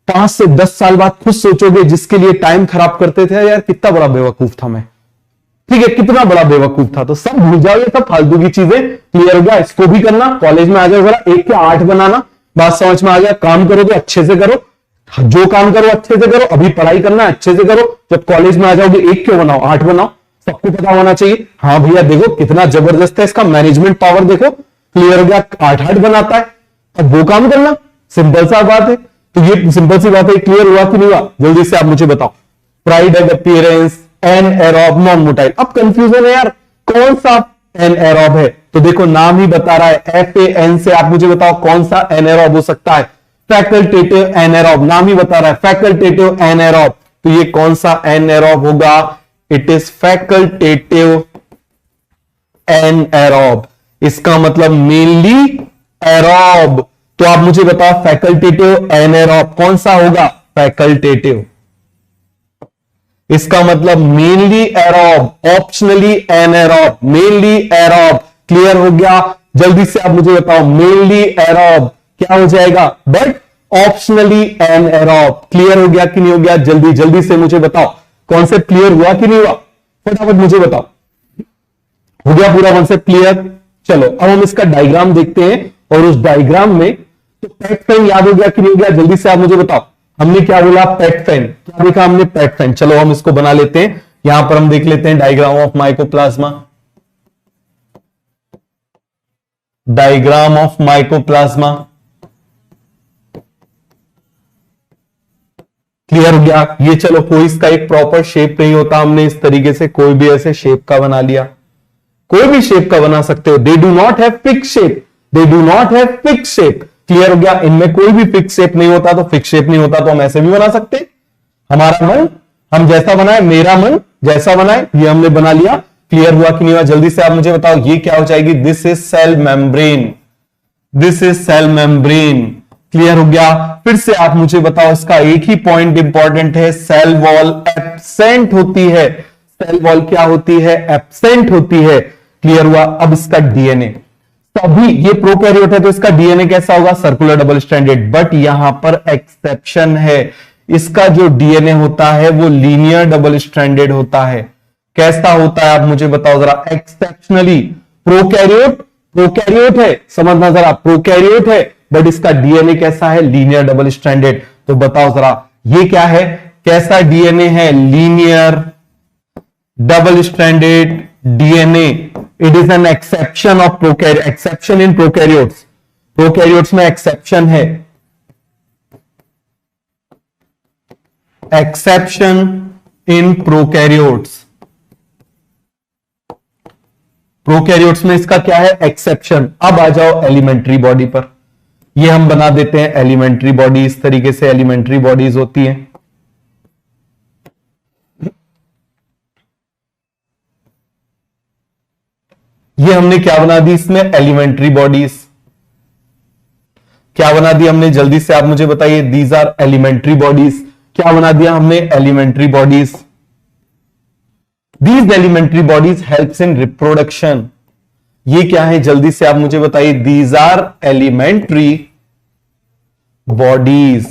5 से 10 साल बाद खुद सोचोगे, जिसके लिए टाइम खराब करते थे, यार कितना बड़ा बेवकूफ था मैं, ठीक है, कितना बड़ा बेवकूफ था। तो सब भूल जाओ, ये सब फालतू की चीजें, क्लियर हो गया। इसको भी करना, कॉलेज में आ जाओ जरा 1 के 8 बनाना, बात समझ में आ गया। काम करो तो अच्छे से करो, जो काम करो अच्छे से करो। अभी पढ़ाई करना अच्छे से करो, जब कॉलेज में आ जाओगे 1 क्यों बनाओ, 8 बनाओ, सबको पता होना चाहिए। हाँ भैया देखो कितना जबरदस्त है इसका मैनेजमेंट पावर, देखो क्लियर हो गया, 8 बनाता है। अब वो काम करना, सिंपल सा बात है। तो ये सिंपल सी बात है, क्लियर हुआ कि नहीं हुआ? जल्दी से आप मुझे बताओ। Pride and appearance, anaerobe, non motile. अब कंफ्यूजन है यार, कौन सा एनएरोब है? तो देखो नाम ही बता रहा है, FAN से। आप मुझे बताओ कौन सा एनएरोब हो सकता है? फैकल्टेटिव एनएरोब, नाम ही बता रहा है, फैकल्टेटिव एनएरोब। तो ये कौन सा एनएरोब होगा? It is facultative anaerobe. इसका मतलब मेनली एरोब। तो आप मुझे बताओ फैकल्टेटिव एनएरोब कौन सा होगा? फैकल्टेटिव, इसका मतलब mainly aerobe, optionally anaerobe, mainly aerobe. Clear हो गया? जल्दी से आप मुझे बताओ, मेनली एरोब क्या हो जाएगा? But optionally एनएरोब। क्लियर हो गया कि नहीं हो गया? जल्दी जल्दी से मुझे बताओ, कॉन्सेप्ट क्लियर हुआ कि नहीं हुआ? फटाफट मुझे बताओ। हो गया पूरा कॉन्सेप्ट क्लियर? चलो अब हम इसका डायग्राम देखते हैं, और उस डायग्राम में तो पेट फैन याद हो गया कि नहीं हो गया? जल्दी से आप मुझे बताओ। हमने क्या बोला? पेट फैन। क्या देखा हमने? पेट फैन। चलो हम इसको बना लेते हैं। यहां पर हम देख लेते हैं diagram of mycoplasma. Diagram of mycoplasma clear हो गया? ये चलो, कोई इसका एक प्रॉपर शेप नहीं होता, हमने इस तरीके से कोई भी ऐसे शेप का बना लिया। कोई भी शेप का बना सकते हो। दे do not have fix shape, they do not have fix shape. Clear हो गया? इनमें कोई भी फिक्स शेप नहीं होता, तो फिक्स शेप नहीं होता तो हम ऐसे भी बना सकते। हमारा मन, हम जैसा बनाए, मेरा मन जैसा बनाए, ये हमने बना लिया। क्लियर हुआ कि नहीं हुआ? जल्दी से आप मुझे बताओ, ये क्या हो जाएगी? This is cell membrane, this is cell membrane. Clear हो गया? फिर से आप मुझे बताओ, इसका एक ही पॉइंट इंपॉर्टेंट है, सेल वॉल एब्सेंट होती है। सेल वॉल क्या होती है? एब्सेंट होती है। क्लियर हुआ? अब इसका डीएनए, तो अभी ये प्रोकैरियोट है तो इसका डीएनए कैसा होगा? Circular double stranded. बट यहां पर एक्सेप्शन है, इसका जो डीएनए होता है वो लीनियर डबल स्ट्रैंडेड होता है। कैसा होता है आप मुझे बताओ जरा? एक्सेप्शनली। प्रोकैरियोट, प्रोकैरियोट है, समझना जरा, प्रोकैरियोट है बट इसका डीएनए कैसा है? Linear double stranded. तो बताओ जरा ये क्या है? कैसा डीएनए है? Linear double stranded DNA. It is an exception of prokaryote, exception in prokaryotes. Prokaryotes में एक्सेप्शन है, एक्सेप्शन इन प्रोकैरियोट्स। प्रोकैरियोट्स में इसका क्या है? एक्सेप्शन। अब आ जाओ एलिमेंट्री बॉडी पर। ये हम बना देते हैं एलिमेंट्री बॉडी। इस तरीके से एलिमेंट्री बॉडीज होती हैं। ये हमने क्या बना दी इसमें? Elementary bodies. क्या बना दिया हमने? जल्दी से आप मुझे बताइए। These are elementary bodies. क्या बना दिया हमने? Elementary bodies. These elementary bodies helps in reproduction. ये क्या है? जल्दी से आप मुझे बताइए। These are elementary bodies.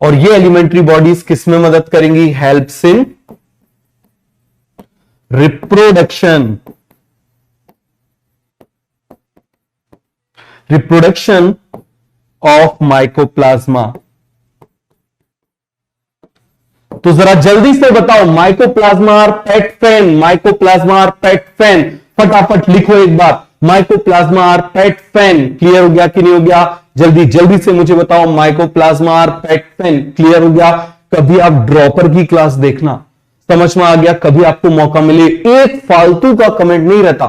और ये एलिमेंट्री बॉडीज किस में मदद करेंगी? Helps in reproduction, reproduction of mycoplasma. तो जरा जल्दी से बताओ, माइकोप्लाज्मा और पेट फैन, माइकोप्लाज्मा और पेट फैन। फटाफट लिखो एक बार, Mycoplasma are pet fan, clear हो गया कि नहीं हो गया? जल्दी जल्दी से मुझे बताओ, mycoplasma are pet fan, clear हो गया? कभी आप ड्रॉपर की क्लास देखना, समझ में आ गया? कभी आपको मौका मिले, एक फालतू का कमेंट नहीं रहता,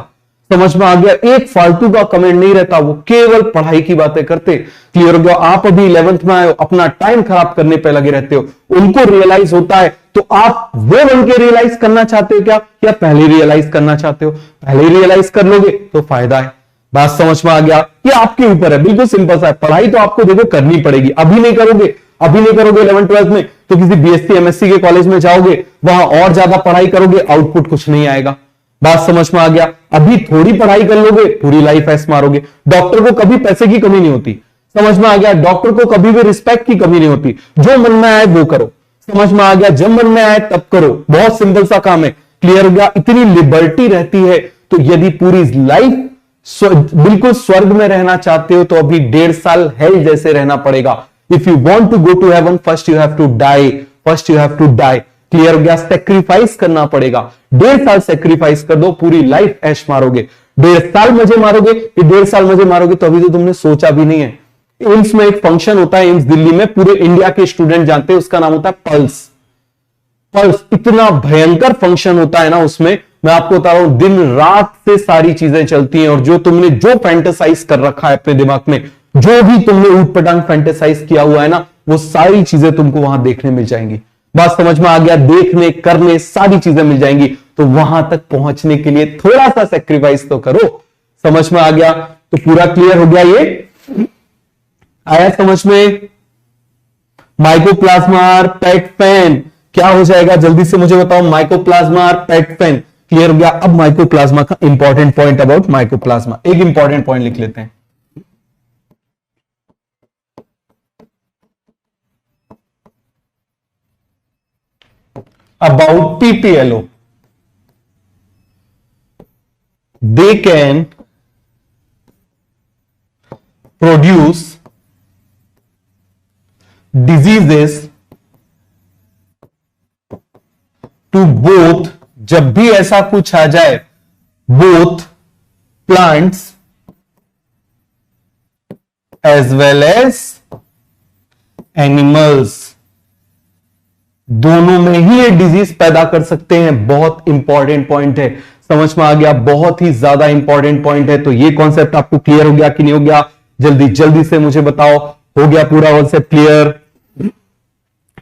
समझ में आ गया? एक फालतू का कमेंट नहीं रहता, वो केवल पढ़ाई की बातें करते, क्लियर हो गया? आप अभी 11th में आए हो, अपना टाइम खराब करने पे लगे रहते हो, उनको रियलाइज होता है, तो आप वो बन के रियलाइज करना चाहते हो क्या, या पहले रियलाइज करना चाहते हो? पहले रियलाइज कर लोगे तो फायदा है। बात समझ में आ गया? ये आपके ऊपर है, बिल्कुल सिंपल सा है। पढ़ाई तो आपको देखो करनी पड़ेगी, अभी नहीं करोगे, अभी नहीं करोगे 11th 12th में, तो किसी बीएससी एमएससी के कॉलेज में जाओगे, वहां और ज्यादा पढ़ाई करोगे, आउटपुट कुछ नहीं आएगा। बात समझ में आ गया? अभी थोड़ी पढ़ाई कर लोगे, पूरी लाइफ ऐसे मारोगे। डॉक्टर को कभी पैसे की कमी नहीं होती, समझ में आ गया? डॉक्टर को कभी भी रिस्पेक्ट की कमी नहीं होती, जो मन में आए वो करो, समझ में आ गया? जब मन में आए तब करो, बहुत सिंपल सा काम है, क्लियर हो गया? इतनी लिबर्टी रहती है, तो यदि पूरी लाइफ बिल्कुल स्वर्ग में रहना चाहते हो, तो अभी 1.5 साल हेल जैसे रहना पड़ेगा। If you want to go to heaven, first you have to die, first you have to die, clear हो गया? सेक्रीफाइस करना पड़ेगा, 1.5 साल सेक्रीफाइस कर दो, पूरी लाइफ ऐश मारोगे। 1.5 साल मजे मारोगे, ये 1.5 साल मजे मारोगे, तो अभी तो तुमने सोचा भी नहीं है। एम्स में एक फंक्शन होता है, एम्स दिल्ली में, पूरे इंडिया के स्टूडेंट जानते हैं, उसका नाम होता है पल्स। पल्स इतना भयंकर फंक्शन होता है ना, उसमें मैं आपको बता रहा हूं, दिन रात से सारी चीजें चलती हैं, और जो तुमने जो फैंटेसाइज कर रखा है अपने दिमाग में, जो भी तुमने ऊट पटांग फैंटेसाइज किया हुआ है ना, वो सारी चीजें तुमको वहां देखने मिल जाएंगी। बात समझ में आ गया? देखने करने सारी चीजें मिल जाएंगी, तो वहां तक पहुंचने के लिए थोड़ा सा सेक्रीफाइस तो करो। समझ में आ गया? तो पूरा क्लियर हो गया? ये आया समझ में? माइकोप्लाज्मा पेट फैन क्या हो जाएगा, जल्दी से मुझे बताओ? माइकोप्लाज्मा पेट फैन, क्लियर हो गया? अब माइकोप्लाज्मा का इंपॉर्टेंट पॉइंट अबाउट माइकोप्लाज्मा, एक इंपॉर्टेंट पॉइंट लिख लेते हैं। About PPLO, they can produce diseases to both, जब भी ऐसा कुछ आ जाए, both plants as well as animals, दोनों में ही ये डिजीज पैदा कर सकते हैं। बहुत इंपॉर्टेंट पॉइंट है, समझ में आ गया? बहुत ही ज्यादा इंपॉर्टेंट पॉइंट है। तो ये कॉन्सेप्ट आपको क्लियर हो गया कि नहीं हो गया? जल्दी जल्दी से मुझे बताओ, हो गया पूरा कॉन्सेप्ट क्लियर?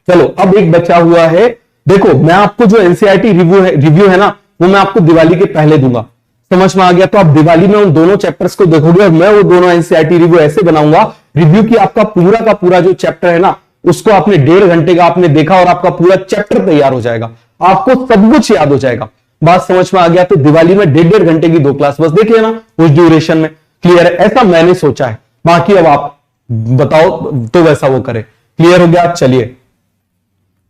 चलो अब एक बचा हुआ है, देखो मैं आपको जो एनसीईआरटी रिव्यू है ना, वो मैं आपको दिवाली के पहले दूंगा, समझ में आ गया? तो आप दिवाली में उन दोनों चैप्टर्स को देखोगे, और मैं वो दोनों एनसीईआरटी रिव्यू ऐसे बनाऊंगा, रिव्यू की आपका पूरा का पूरा जो चैप्टर है ना, उसको आपने 1.5 घंटे का आपने देखा, और आपका पूरा चैप्टर तैयार हो जाएगा, आपको सब कुछ याद हो जाएगा। बात समझ में आ गया? तो दिवाली में 1.5 घंटे की 2 क्लास बस देख लेना उस ड्यूरेशन में, क्लियर है? ऐसा मैंने सोचा है, बाकी अब आप बताओ तो वैसा वो करे। क्लियर हो गया? चलिए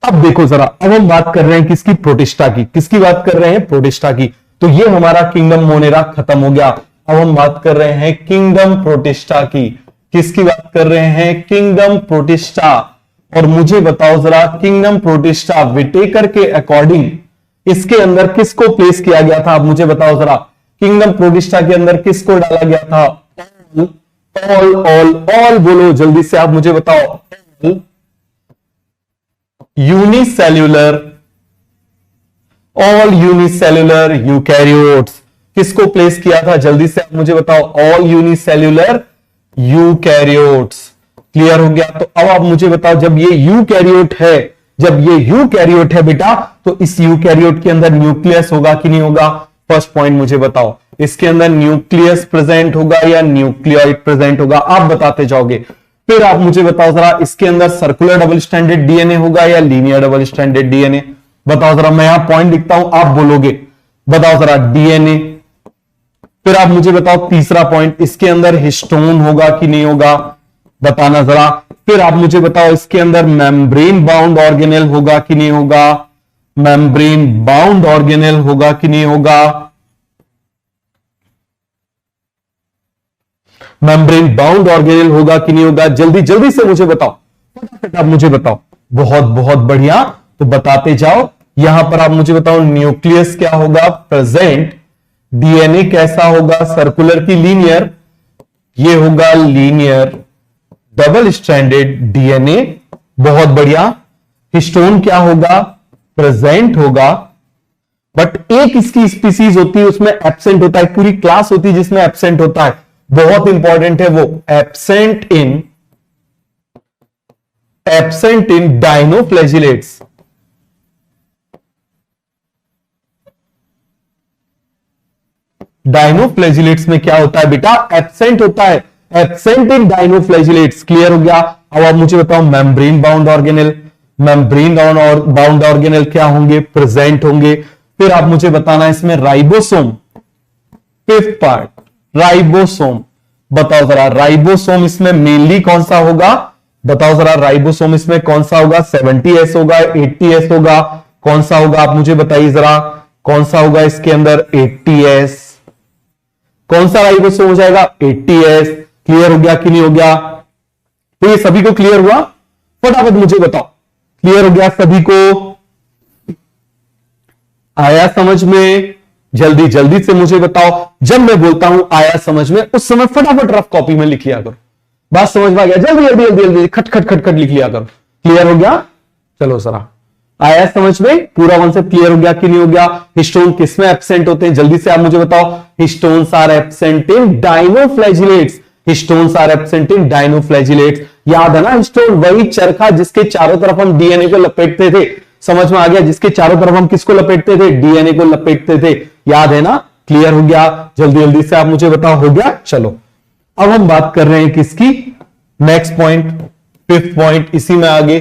अब देखो जरा, अब हम बात कर रहे हैं किसकी? प्रोटिस्टा की। किसकी बात कर रहे हैं? प्रोटिस्टा की। तो ये हमारा किंगडम मोनेरा खत्म हो गया, अब हम बात कर रहे हैं किंगडम प्रोटिस्टा की। किसकी बात कर रहे हैं? Kingdom protista. और मुझे बताओ जरा, किंगडम प्रोटिस्टा विटेकर के अकॉर्डिंग इसके अंदर किसको प्लेस किया गया था? आप मुझे बताओ जरा, किंगडम प्रोटिस्टा के अंदर किसको डाला गया था? ऑल ऑल ऑल बोलो जल्दी से, आप मुझे बताओ। यूनिसेल्यूलर, ऑल यूनिसेल्यूलर यूकैरियोट्स किसको प्लेस किया था? जल्दी से आप मुझे बताओ। All unicellular eukaryotes. क्लियर हो गया? तो अब आप मुझे बताओ, जब ये यूकैरियोट है, जब ये यूकैरियोट है बेटा, तो इस यूकैरियोट के अंदर न्यूक्लियस होगा कि नहीं होगा? फर्स्ट पॉइंट मुझे बताओ, इसके अंदर न्यूक्लियस प्रेजेंट होगा या न्यूक्लियोइड प्रेजेंट होगा? आप बताते जाओगे। फिर आप मुझे बताओ जरा, इसके अंदर सर्कुलर डबल स्ट्रैंडेड डीएनए होगा या लीनियर डबल स्ट्रैंडेड डीएनए? बताओ जरा, मैं यहां पॉइंट लिखता हूं, आप बोलोगे। बताओ जरा, डीएनए। फिर आप मुझे बताओ तीसरा पॉइंट, इसके अंदर हिस्टोन होगा कि नहीं होगा? बताना जरा। फिर आप मुझे बताओ, इसके अंदर मेम्ब्रेन बाउंड ऑर्गेनेल होगा कि नहीं होगा? मेम्ब्रेन बाउंड ऑर्गेनेल होगा कि नहीं होगा? मेम्ब्रेन बाउंड ऑर्गेनेल होगा कि नहीं होगा? जल्दी जल्दी से मुझे बताओ, फटाफट आप मुझे बताओ। बहुत बहुत बढ़िया, तो बताते जाओ। यहां पर आप मुझे बताओ, न्यूक्लियस क्या होगा? प्रेजेंट। डीएनए कैसा होगा, सर्कुलर की लीनियर, ये होगा लीनियर डबल स्ट्रैंडेड डीएनए, बहुत बढ़िया। हिस्टोन क्या होगा, प्रेजेंट होगा, बट एक इसकी स्पीसीज होती है उसमें एब्सेंट होता है, पूरी क्लास होती है जिसमें एब्सेंट होता है, बहुत इंपॉर्टेंट है वो, एब्सेंट इन डायनोफ्लैजिलेट्स। डायनोफ्लैजिलेट्स में क्या होता है बेटा, एब्सेंट होता है, एब्सेंट इन डायनोफ्लैजिलेट्स। क्लियर हो गया। अब आप मुझे बताओ membrane bound organelle, membrane bound organelle क्या होंगे, प्रेजेंट होंगे। फिर आप मुझे बताना है इसमें राइबोसोम, फिफ्थ पार्ट राइबोसोम, बताओ जरा राइबोसोम इसमें मेनली कौन सा होगा, बताओ जरा राइबोसोम इसमें कौन सा होगा, 70S होगा, 80S होगा, कौन सा होगा आप मुझे बताइए जरा, कौन सा होगा इसके अंदर, 80S, कौन सा राइबोसोम हो जाएगा, 80S। क्लियर हो गया कि नहीं हो गया, तो ये सभी को क्लियर हुआ, फटाफट मुझे बताओ, क्लियर हो गया सभी को, आया समझ में, जल्दी जल्दी से मुझे बताओ। जब मैं बोलता हूं आया समझ में, उस समय फटाफट रफ कॉपी में लिख लिया करो, बात समझ में आ गया, जल्दी जल्दी जल्दी जल्दी खट खट खट खट लिख लिया करो। क्लियर हो गया, चलो जरा, आया समझ में, पूरा कॉन्सेप्ट क्लियर हो गया कि नहीं हो गया। हिस्टोन किसमें एब्सेंट होते हैं, जल्दी से आप मुझे बताओ, histones are absent in dinoflagellates, histones are absent in dinoflagellates. याद है ना, हिस्टोन वही चरखा जिसके चारों तरफ हम डीएनए को लपेटते थे, समझ में आ गया, जिसके चारों तरफ हम किसको लपेटते थे, डीएनए को लपेटते थे, याद है ना। क्लियर हो गया, जल्दी जल्दी से आप मुझे बताओ, हो गया। चलो अब हम बात कर रहे हैं किसकी, नेक्स्ट पॉइंट, फिफ्थ पॉइंट, इसी में आगे।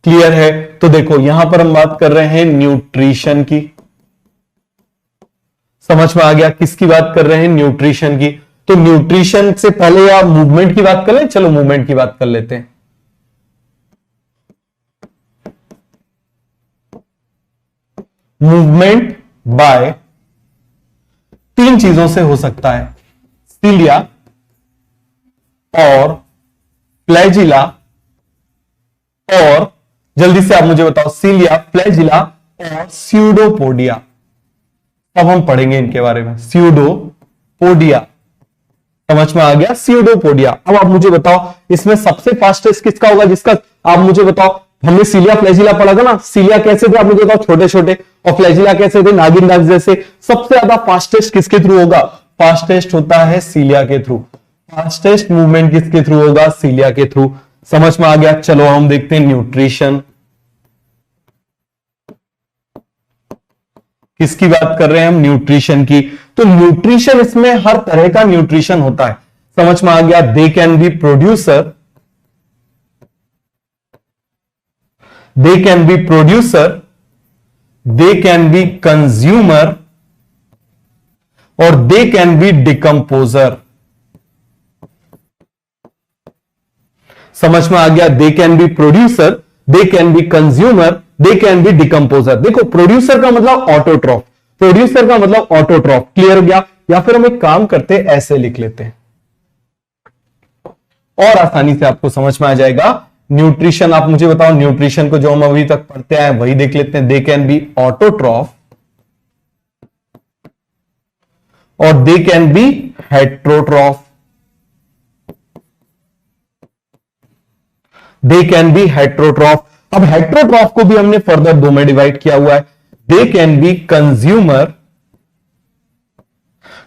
क्लियर है, तो देखो यहां पर हम बात कर रहे हैं न्यूट्रिशन की, समझ में आ गया, किसकी बात कर रहे हैं, न्यूट्रिशन की। तो न्यूट्रिशन से पहले या मूवमेंट की बात कर ले, चलो मूवमेंट की बात कर लेते हैं। मूवमेंट बाय तीन चीजों से हो सकता है, सीलिया और फ्लैजिला, और जल्दी से आप मुझे बताओ, सीलिया, फ्लैजिला और स्यूडोपोडिया। अब हम पढ़ेंगे इनके बारे में, स्यूडोपोडिया, समझ में आ गया, स्यूडोपोडिया। अब आप मुझे बताओ इसमें सबसे फास्टेस्ट किसका होगा, जिसका, आप मुझे बताओ, हमने सीलिया फ्लैजिला पढ़ा था ना, सीलिया कैसे थे आप मुझे बताओ, छोटे छोटे, और फ्लैजिला कैसे थे, नागिन डांस जैसे। सबसे ज्यादा फास्टेस्ट किसके थ्रू होगा, फास्टेस्ट होता है सीलिया के थ्रू, फास्टेस्ट मूवमेंट किसके थ्रू होगा, सीलिया के थ्रू। समझ में आ गया। चलो हम देखते हैं न्यूट्रिशन, किसकी बात कर रहे हैं हम, न्यूट्रिशन की। तो न्यूट्रिशन, इसमें हर तरह का न्यूट्रिशन होता है, समझ में आ गया। They can be producer, they can be producer, they can be consumer, और दे कैन बी डिकम्पोजर। समझ में आ गया, they can be producer, they can be consumer, they can be decomposer. देखो प्रोड्यूसर का मतलब ऑटोट्रॉफ, प्रोड्यूसर का मतलब ऑटोट्रॉफ। क्लियर हो गया। या फिर हम एक काम करते, ऐसे लिख लेते हैं और आसानी से आपको समझ में आ जाएगा। न्यूट्रिशन, आप मुझे बताओ, न्यूट्रिशन को जो हम अभी तक पढ़ते आए वही देख लेते हैं। दे कैन बी ऑटोट्रॉफ और they can be heterotroph, they can be heterotroph. अब हेट्रोट्रॉफ को भी हमने फर्दर दो में डिवाइड किया हुआ है। They can be consumer,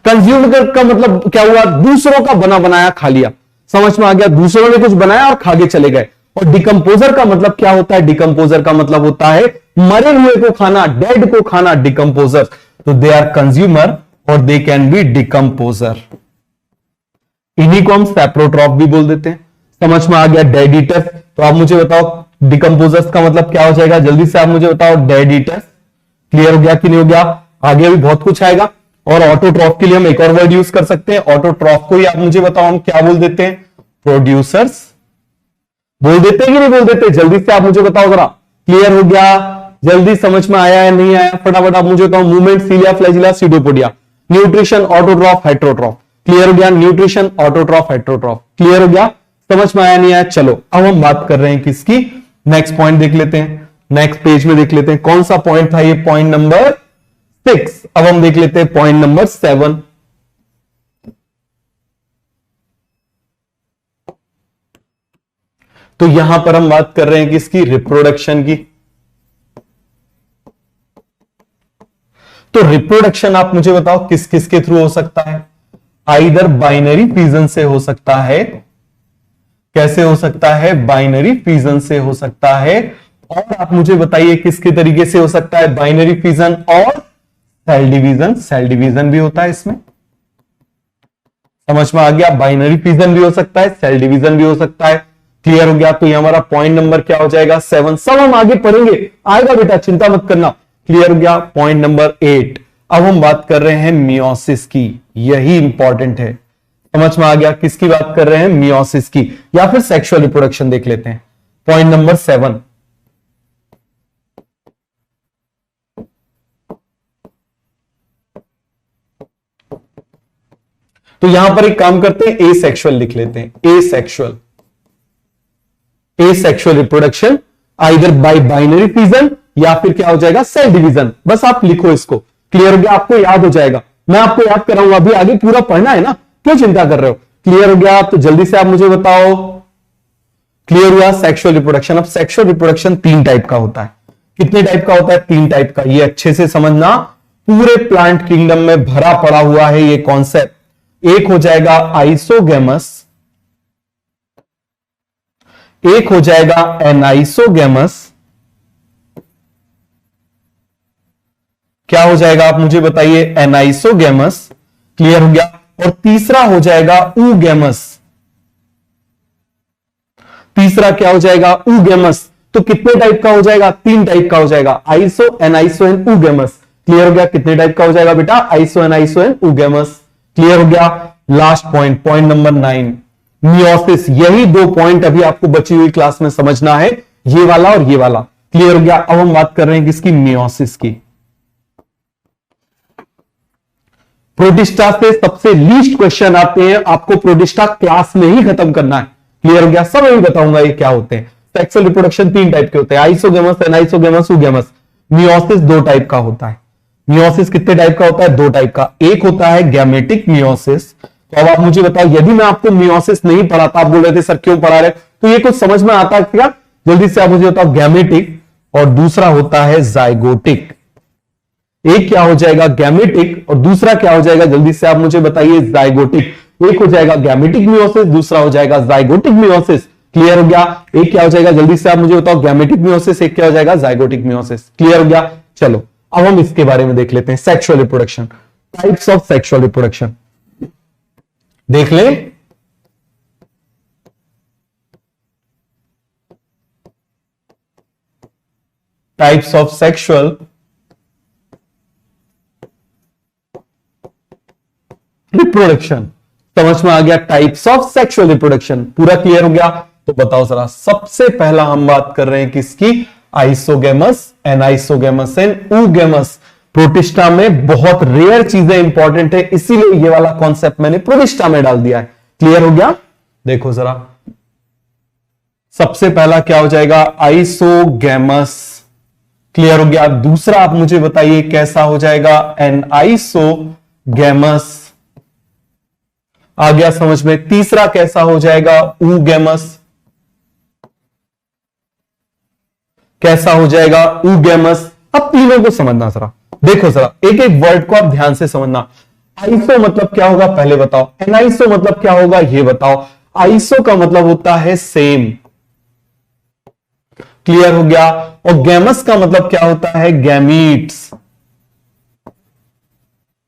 consumer का मतलब क्या हुआ, दूसरों का बना बनाया खा लिया, समझ में आ गया, दूसरों ने कुछ बनाया और खा के चले गए। और डिकम्पोजर का मतलब क्या होता है, डिकम्पोजर का मतलब होता है मरे हुए को खाना, डेड को खाना, डिकम्पोजर। तो दे आर कंज्यूमर और दे कैन बी डिकम्पोजर। इन्हीं को हम सैप्रोट्रॉफ भी बोल देते हैं। समझ में आ गया, डेड ईटर्स। तो आप मुझे बताओ डिकम्पोजर्स का मतलब क्या हो जाएगा, जल्दी से आप मुझे बताओ, डेड ईटर्स। क्लियर हो गया कि नहीं हो गया, आगे भी बहुत कुछ आएगा। और ऑटोट्रॉफ के लिए हम एक और वर्ड यूज कर सकते हैं, ऑटोट्रॉफ को ही आप मुझे बताओ हम क्या बोल देते हैं, प्रोड्यूसर्स बोल देते हैं कि नहीं बोल देते, जल्दी से आप मुझे बताओ जरा। क्लियर हो गया, जल्दी समझ में आया या नहीं आया, फटाफट आप मुझे बताओ। Movement, cilia, flagella, pseudopodia, nutrition, autotroph, heterotroph. Clear हो गया, न्यूट्रिशन, ऑटोट्रॉफ, हेट्रोट्रॉफ। क्लियर हो गया, समझ में आया नहीं आया। चलो अब हम बात कर रहे हैं किसकी, नेक्स्ट पॉइंट देख लेते हैं, नेक्स्ट पेज में देख लेते हैं कौन सा पॉइंट था, ये पॉइंट नंबर 6। अब हम देख लेते हैं पॉइंट नंबर 7। तो यहां पर हम बात कर रहे हैं किसकी, रिप्रोडक्शन की। तो रिप्रोडक्शन आप मुझे बताओ किस किस के थ्रू हो सकता है। आइदर बाइनरी फिजन से हो सकता है, कैसे हो सकता है, बाइनरी फिजन से हो सकता है। और आप मुझे बताइए किसके तरीके से हो सकता है, बाइनरी फिजन और सेल डिवीजन। सेल डिवीजन भी होता है इसमें, समझ में आ गया। बाइनरी फिजन भी हो सकता है, सेल डिवीजन भी हो सकता है। क्लियर हो गया। तो ये हमारा पॉइंट नंबर क्या हो जाएगा, 7। सब हम आगे पढ़ेंगे, आएगा बेटा, चिंता मत करना। क्लियर हो गया। Point number 8। अब हम बात कर रहे हैं मियोसिस की, यही इंपॉर्टेंट है। समझ में आ गया, किसकी बात कर रहे हैं, मियोसिस की, या फिर सेक्सुअल रिप्रोडक्शन देख लेते हैं। Point number 7। तो यहां पर एक काम करते हैं, ए सेक्सुअल लिख लेते हैं। ए सेक्सुअल, ए sexual reproduction either bye binary fission या फिर क्या हो जाएगा, सेल डिवीजन। बस आप लिखो इसको। क्लियर हो गया, आपको याद हो जाएगा, मैं आपको याद कराऊंगा, अभी आगे पूरा पढ़ना है ना, क्यों चिंता कर रहे हो। क्लियर हो गया, तो जल्दी से आप मुझे बताओ। क्लियर हुआ सेक्सुअल रिप्रोडक्शन। अब सेक्सुअल रिप्रोडक्शन 3 टाइप का होता है। कितने टाइप का होता है, 3 टाइप का। ये अच्छे से समझना, पूरे प्लांट किंगडम में भरा पड़ा हुआ है ये कॉन्सेप्ट। एक हो जाएगा आइसोगेमस, एक हो जाएगा एनाइसोगेमस। क्या हो जाएगा आप मुझे बताइए, एनाइसोगेमस। क्लियर हो गया। और तीसरा हो जाएगा ऊगेमस। तीसरा क्या हो जाएगा, ऊगेमस। तो कितने टाइप का हो जाएगा, 3 टाइप का हो जाएगा, आइसो, एनाइसो एंड ऊगेमस। क्लियर हो गया, कितने टाइप का हो जाएगा बेटा, आइसो, एनाइसो एंड ऊगेमस। क्लियर हो गया। Last point, point number 9, meiosis. यही 2 पॉइंट अभी आपको बची हुई क्लास में समझना है, ये वाला और ये वाला। क्लियर हो गया। अब हम बात कर रहे हैं किसकी, मियोसिस की। प्रोटिस्टा से सबसे लीस्ट क्वेश्चन आते हैं, आपको प्रोटिस्टा क्लास में ही खत्म करना है। क्लियर हो गया, सब मैं बताऊंगा ये क्या होते हैं। सेक्सुअल रिप्रोडक्शन 3 टाइप के होते हैं, isogamous, anisogamous, oogamous. Meiosis 2 type का होता है। मियोसिस कितने टाइप का होता है, 2 टाइप का। एक होता है गैमेटिक मियोसिस। तो अब आप मुझे बताओ, यदि मैं आपको मियोसिस नहीं पढ़ाता, आप बोल रहे थे सर क्यों पढ़ा रहे, तो ये कुछ समझ में आता है क्या, जल्दी से आप मुझे बताओ। गैमेटिक और दूसरा होता है जाइगोटिक। एक क्या हो जाएगा, गैमेटिक, और दूसरा क्या हो जाएगा, जल्दी से आप मुझे बताइए, जाइगोटिक। एक हो जाएगा गैमेटिक मियोसिस, दूसरा हो जाएगा जाइगोटिक मियोसिस। क्लियर हो गया। एक क्या हो जाएगा, जल्दी से आप मुझे बताओ, गैमेटिक मियोसिस, एक क्या हो जाएगा, जाइगोटिक मियोसिस। क्लियर हो गया। चलो अब हम इसके बारे में देख लेते हैं, sexual reproduction, types of sexual reproduction देख ले। टाइप्स ऑफ सेक्सुअल रिप्रोडक्शन, समझ में आ गया। टाइप्स ऑफ सेक्सुअल रिप्रोडक्शन पूरा क्लियर हो गया। तो बताओ जरा, सबसे पहला हम बात कर रहे हैं किसकी, isogamous, anisogamous and oogamous. Protista में बहुत रेयर चीजें इंपॉर्टेंट है, इसीलिए ये वाला कॉन्सेप्ट मैंने प्रोटिस्टा में डाल दिया है। क्लियर हो गया। देखो जरा, सबसे पहला क्या हो जाएगा, आइसोगेमस। क्लियर हो गया। दूसरा आप मुझे बताइए कैसा हो जाएगा, एनाइसोगेमस। आ गया समझ में। तीसरा कैसा हो जाएगा, ऊगेमस। कैसा हो जाएगा, ऊगेमस। अब तीनों को समझना जरा, देखो जरा, एक एक वर्ड को आप ध्यान से समझना। आइसो मतलब क्या होगा पहले बताओ, एनाइसो मतलब क्या होगा ये बताओ। आइसो का मतलब होता है सेम। क्लियर हो गया। और गैमस का मतलब क्या होता है, गैमीट्स।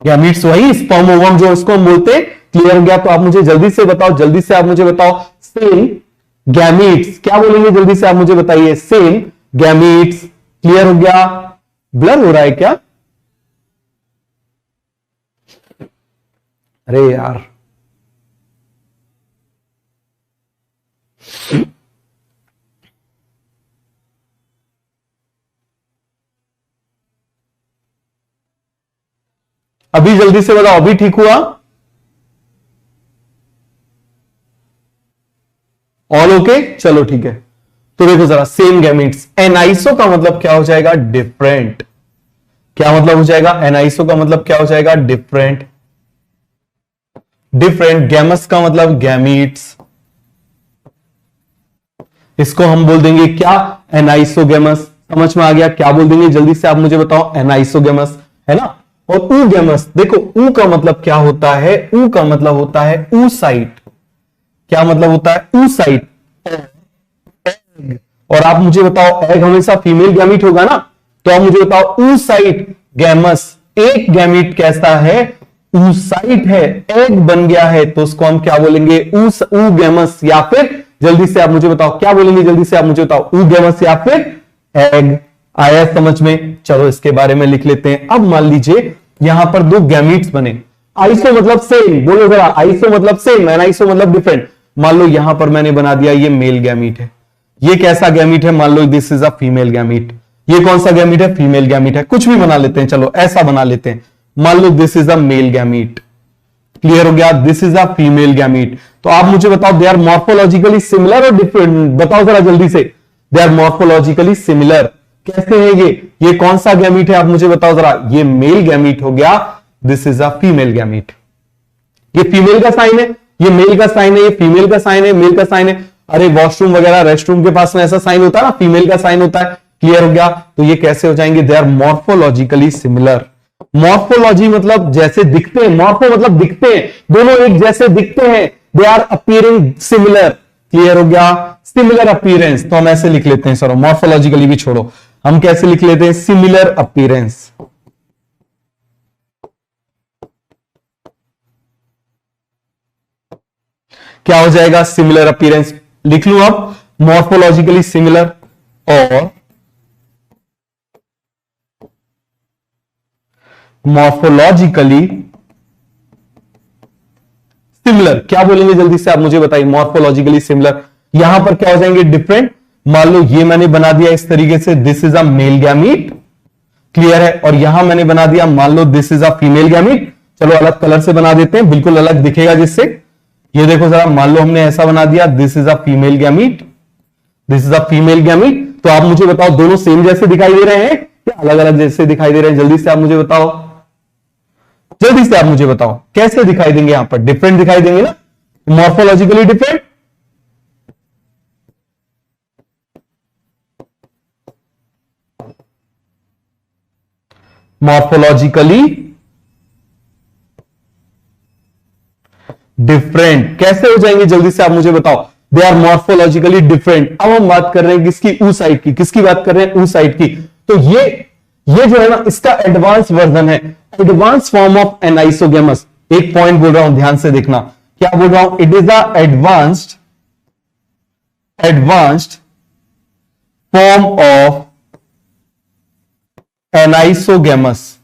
गैमीट्स वही स्पर्म ओवम जो इसको हम बोलते हैं। क्लियर हो गया। तो आप मुझे जल्दी से बताओ, जल्दी से आप मुझे बताओ, सेम गैमीट्स। क्या बोलेंगे जल्दी से आप मुझे बताइए, सेम गैमीट्स। क्लियर हो गया। ब्लर हो रहा है क्या, अरे यार, अभी जल्दी से बताओ, अभी ठीक हुआ, ऑल ओके। चलो ठीक है। तो देखो जरा, सेम गैमीट्स। एनाइसो का मतलब क्या हो जाएगा, डिफरेंट। क्या मतलब हो जाएगा? एनाइसो का मतलब क्या हो जाएगा? डिफरेंट। डिफरेंट। गैमस का मतलब गैमीट्स, इसको हम बोल देंगे क्या? एनाइसोगेमस। समझ में आ गया? क्या बोल देंगे जल्दी से आप मुझे बताओ? एनाइसोगेमस, है ना। और ऊगेमस, देखो ऊ का मतलब क्या होता है? ऊ का मतलब होता है ऊसाइट। क्या मतलब होता है? ऊसाइट। और आप मुझे बताओ, एग हमेशा फीमेल गैमीट होगा ना, तो आप मुझे बताओ ऊसाइट गैमस, एक गैमीट कैसा है? ऊसाइट है, एग बन गया है, तो उसको हम क्या बोलेंगे? ऊगेमस। या फिर जल्दी से आप मुझे बताओ क्या बोलेंगे? जल्दी से आप मुझे बताओ, ऊगेमस या फिर एग। आया समझ में? चलो इसके बारे में लिख लेते हैं। अब मान लीजिए यहां पर दो गैमीट्स बने। आइसो मतलब सेम, बोलो जरा। आइसो मतलब सेम, एनाइसो मतलब डिफरेंट। मान लो यहां पर मैंने बना दिया ये मेल गैमीट है, ये कैसा गैमीट है? मान लो this is a female gamete. ये कौन सा गैमीट है? फीमेल गैमीट है। कुछ भी बना लेते हैं, चलो ऐसा बना लेते हैं। मान लो this is a male gamete. Clear हो गया? This is a female gamete. तो आप मुझे बताओ, दे आर मॉर्फोलॉजिकली सिमिलर और डिफरेंट? बताओ जरा जल्दी से। They are morphologically similar. कैसे है ये कौन सा गैमीट है? आप मुझे बताओ जरा। ये मेल गैमीट हो गया, this is a female gamete. ये फीमेल का साइन है, ये मेल का साइन है, ये फीमेल का साइन है, मेल का साइन है। अरे वॉशरूम वगैरह रेस्टरूम के पास में ऐसा साइन होता है ना, फीमेल का साइन होता है। क्लियर हो गया? तो ये कैसे हो जाएंगे? They are morphologically similar. Morphology मतलब जैसे दिखते हैं, मॉर्फो मतलब दिखते हैं, दोनों एक जैसे दिखते हैं। They are appearing similar. Clear हो गया? Similar appearance. तो हम ऐसे लिख लेते हैं, सर मॉर्फोलॉजिकली भी छोड़ो, हम कैसे लिख लेते हैं? Similar appearance. क्या हो जाएगा? Similar appearance. लिख लूं अब, मॉर्फोलॉजिकली सिमिलर और मॉर्फोलॉजिकली सिमिलर। क्या बोलेंगे जल्दी से आप मुझे बताइए? Morphologically similar. यहां पर क्या हो जाएंगे? डिफरेंट। मान लो ये मैंने बना दिया इस तरीके से, this is a male gamete. Clear है? और यहां मैंने बना दिया, मान लो this is a female gamete. चलो अलग कलर से बना देते हैं, बिल्कुल अलग दिखेगा जिससे। ये देखो जरा, मान लो हमने ऐसा बना दिया, this is a female gamete, this is a female gamete. तो आप मुझे बताओ, दोनों सेम जैसे दिखाई दे रहे हैं या अलग अलग जैसे दिखाई दे रहे हैं? जल्दी से आप मुझे बताओ, जल्दी से आप मुझे बताओ कैसे दिखाई देंगे? यहां पर डिफरेंट दिखाई देंगे ना, मॉर्फोलॉजिकली डिफरेंट। मॉर्फोलॉजिकली डिफरेंट कैसे हो जाएंगे? जल्दी से आप मुझे बताओ। They are morphologically different. अब हम बात कर रहे हैं किसकी? ऊ साइड की। किसकी बात कर रहे हैं? ऊ साइड की। तो ये जो है ना, इसका एडवांस वर्जन है, एडवांस फॉर्म ऑफ एनाइसोगेमस। एक पॉइंट बोल रहा हूं, ध्यान से देखना। क्या बोल रहा हूं? It is the advanced form of anisogamous.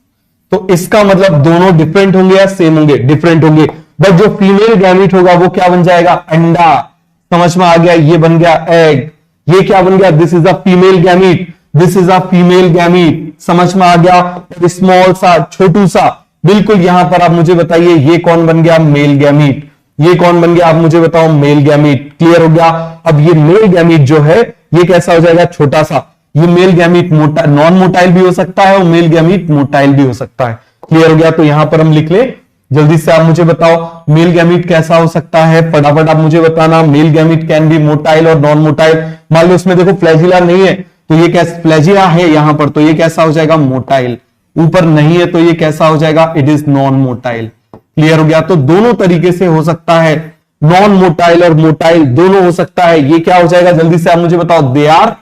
तो इसका मतलब दोनों डिफरेंट होंगे या सेम होंगे? डिफरेंट होंगे। बट जो फीमेल गैमीट होगा वो क्या बन जाएगा? अंडा। समझ में आ गया? ये बन गया एग। ये क्या बन गया? This is a female gamete, this is a female gamete. समझ में आ गया? और स्मॉल सा, छोटू सा, बिल्कुल यहां पर आप मुझे बताइए, ये कौन बन गया? Male gamete. ये कौन बन गया? आप मुझे बताओ, मेल गैमीट। क्लियर हो गया? अब ये मेल गैमीट जो है, ये कैसा हो जाएगा? छोटा सा। ये मेल गैमीट मोटा, नॉन मोटाइल भी हो सकता है और मेल गैमीट मोटाइल भी हो सकता है। क्लियर हो गया? तो यहां पर हम लिख ले, जल्दी से आप मुझे बताओ मेल गैमीट कैसा हो सकता है? फटाफट आप मुझे बताना। Male gamete can be motile और नॉन मोटाइल। मान लो इसमें देखो फ्लैजिला नहीं है, तो ये कैसा? फ्लैजिला है यहां पर, तो ये कैसा हो जाएगा? मोटाइल। ऊपर नहीं है तो ये कैसा हो जाएगा? It is non motile. Clear हो गया? तो दोनों तरीके से हो सकता है, नॉन मोटाइल और मोटाइल दोनों हो सकता है। ये क्या हो जाएगा? जल्दी से आप मुझे बताओ। They are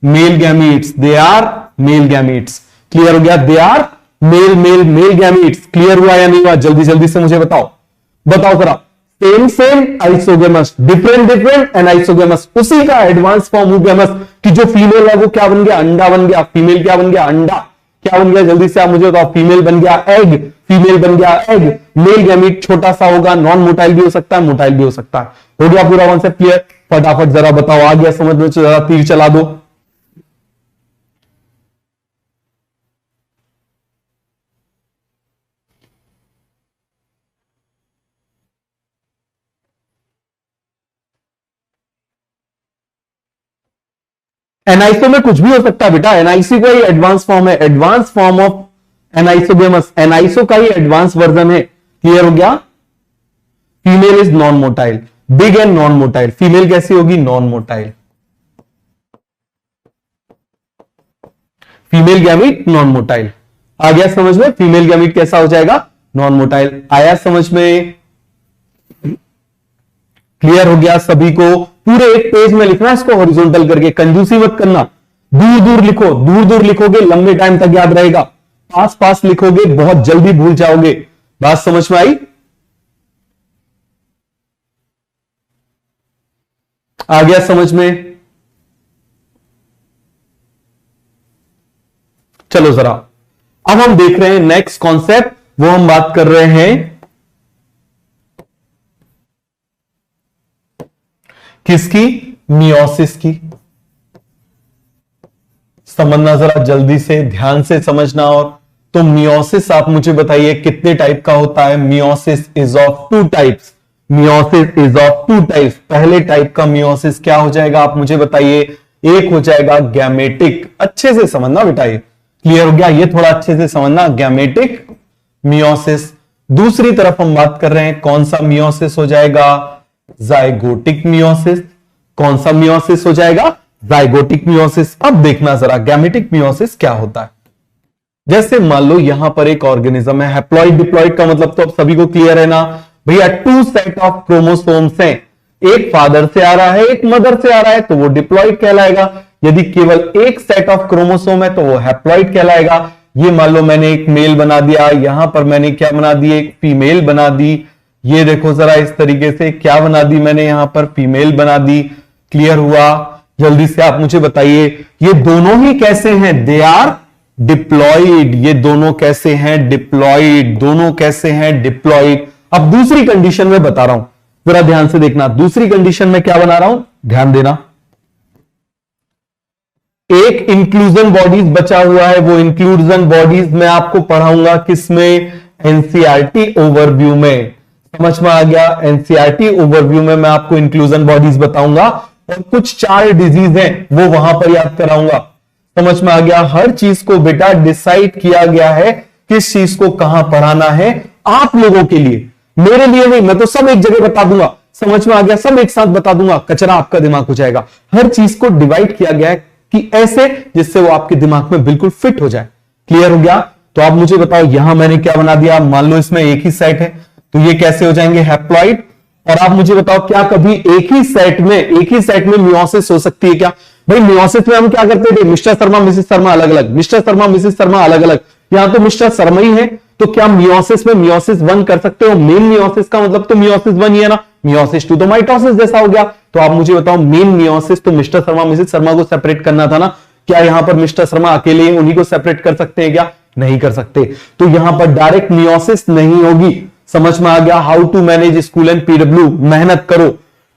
male gametes, they are male gametes. Clear हो गया? They are male gametes. Clear हुआ या नहीं हुआ? जल्दी जल्दी से मुझे बताओ, बताओ जरा। Same same isogamous, different different anisogamous. उसी का एडवांस फॉर्म ऊगेमस कि जो फीमेल है वो क्या बन गया? अंडा बन गया। फीमेल क्या बन गया? अंडा। क्या बन गया? जल्दी से आप मुझे बताओ। फीमेल बन गया एग, फीमेल बन गया एग। मेल गैमीट छोटा सा होगा, नॉन मोटाइल भी हो सकता है, मोटाइल भी हो सकता है। हो गया पूरा कॉन्सेप्ट क्लियर? फटाफट जरा बताओ, आ गया समझ में? जरा तीर चला दो। एनआईसी में कुछ भी हो सकता है बेटा, एनआईसी का ही एडवांस फॉर्म है, advance form of anisogamous, aniso का ही एडवांस वर्जन है। क्लियर हो गया? Female is non motile, big and non motile. Female कैसी होगी? Non motile. Female gamete non motile. आ गया समझ में? फीमेल गैमीट कैसा हो जाएगा? Non motile. आया समझ में? क्लियर हो गया सभी को? पूरे एक पेज में लिखना इसको हॉरिजॉन्टल करके, कंजूसी मत करना। दूर दूर लिखो, दूर दूर लिखोगे लंबे टाइम तक याद रहेगा, पास पास लिखोगे बहुत जल्दी भूल जाओगे। बात समझ में आई? आ गया समझ में? चलो जरा अब हम देख रहे हैं नेक्स्ट कॉन्सेप्ट, वो हम बात कर रहे हैं किसकी? मियोसिस की। समझना जरा जल्दी से, ध्यान से समझना। और तो मियोसिस आप मुझे बताइए कितने टाइप का होता है? Meiosis is of two types. Meiosis is of two types. पहले टाइप का मियोसिस क्या हो जाएगा आप मुझे बताइए? एक हो जाएगा गैमेटिक। अच्छे से समझना बेटा, ये क्लियर हो गया? ये थोड़ा अच्छे से समझना, गैमेटिक मियोसिस। दूसरी तरफ हम बात कर रहे हैं कौन सा मियोसिस हो जाएगा? Zygotic meiosis. कौन सा मियोसिस हो जाएगा? Zygotic meiosis. अब देखना जरा गैमेटिक मियोसिस क्या होता है। जैसे मान लो यहां पर एक ऑर्गेनिज्म है, हैप्लॉइड डिप्लॉइड का मतलब तो अब सभी को क्लियर है ना भैया? टू सेट ऑफ क्रोमोसोम्स हैं, एक फादर से आ रहा है एक मदर से आ रहा है, तो वो डिप्लॉइड कहलाएगा। यदि केवल एक सेट ऑफ क्रोमोसोम है तो वो हैप्लॉइड कहलाएगा। ये मान लो मैंने एक मेल बना दिया, यहां पर मैंने क्या बना दी? एक फीमेल बना दी। ये देखो जरा इस तरीके से क्या बना दी मैंने? यहां पर फीमेल बना दी। क्लियर हुआ? जल्दी से आप मुझे बताइए ये दोनों ही कैसे हैं? They are diploid. ये दोनों कैसे हैं? डिप्लॉइड। दोनों कैसे हैं? डिप्लॉइड। अब दूसरी कंडीशन में बता रहा हूं, जरा ध्यान से देखना। दूसरी कंडीशन में क्या बना रहा हूं? ध्यान देना। एक इंक्लूजन बॉडीज बचा हुआ है, वो इंक्लूजन बॉडीज मैं आपको पढ़ाऊंगा किसमें? एनसीईआरटी ओवरव्यू में। समझ में आ गया? एनसीईआरटी ओवरव्यू में मैं आपको इंक्लूजन बॉडीज बताऊंगा और कुछ 4 डिजीज हैं वो वहां पर याद कराऊंगा। समझ में आ गया? हर चीज को बेटा डिसाइड किया गया है किस चीज को कहां पढ़ाना है, आप लोगों के लिए, मेरे लिए नहीं। मैं तो सब एक जगह बता दूंगा। समझ में आ गया? सब एक साथ बता दूंगा, कचरा आपका दिमाग हो जाएगा। हर चीज को डिवाइड किया गया है कि ऐसे जिससे वो आपके दिमाग में बिल्कुल फिट हो जाए। क्लियर हो गया? तो आप मुझे बताओ यहां मैंने क्या बना दिया? मान लो इसमें एक ही सेट है तो ये कैसे हो जाएंगे? हैप्लॉइड। और आप मुझे बताओ क्या कभी एक ही सेट में मियोसिस हो सकती है क्या? भाई मियोसिस में हम क्या करते थे? मिस्टर शर्मा मिसेस शर्मा अलग अलग, मिस्टर शर्मा मिसेस शर्मा अलग अलग। यहां तो मिस्टर शर्मा ही है, तो क्या मियोसिस में मियोसिस 1 कर सकते हो? मेन मियोसिस का मतलब तो मियोसिस 1 ही है ना। मियोसिस 2 तो माइटोसिस जैसा हो गया। तो आप मुझे बताओ मेन मियोसिस तो मिस्टर शर्मा मिसेस शर्मा को सेपरेट करना था ना। क्या यहां पर मिस्टर शर्मा अकेले उन्हीं को सेपरेट कर सकते हैं क्या? नहीं कर सकते। तो यहां पर डायरेक्ट मियोसिस नहीं होगी। समझ में आ गया? How to manage school and PW. मेहनत करो,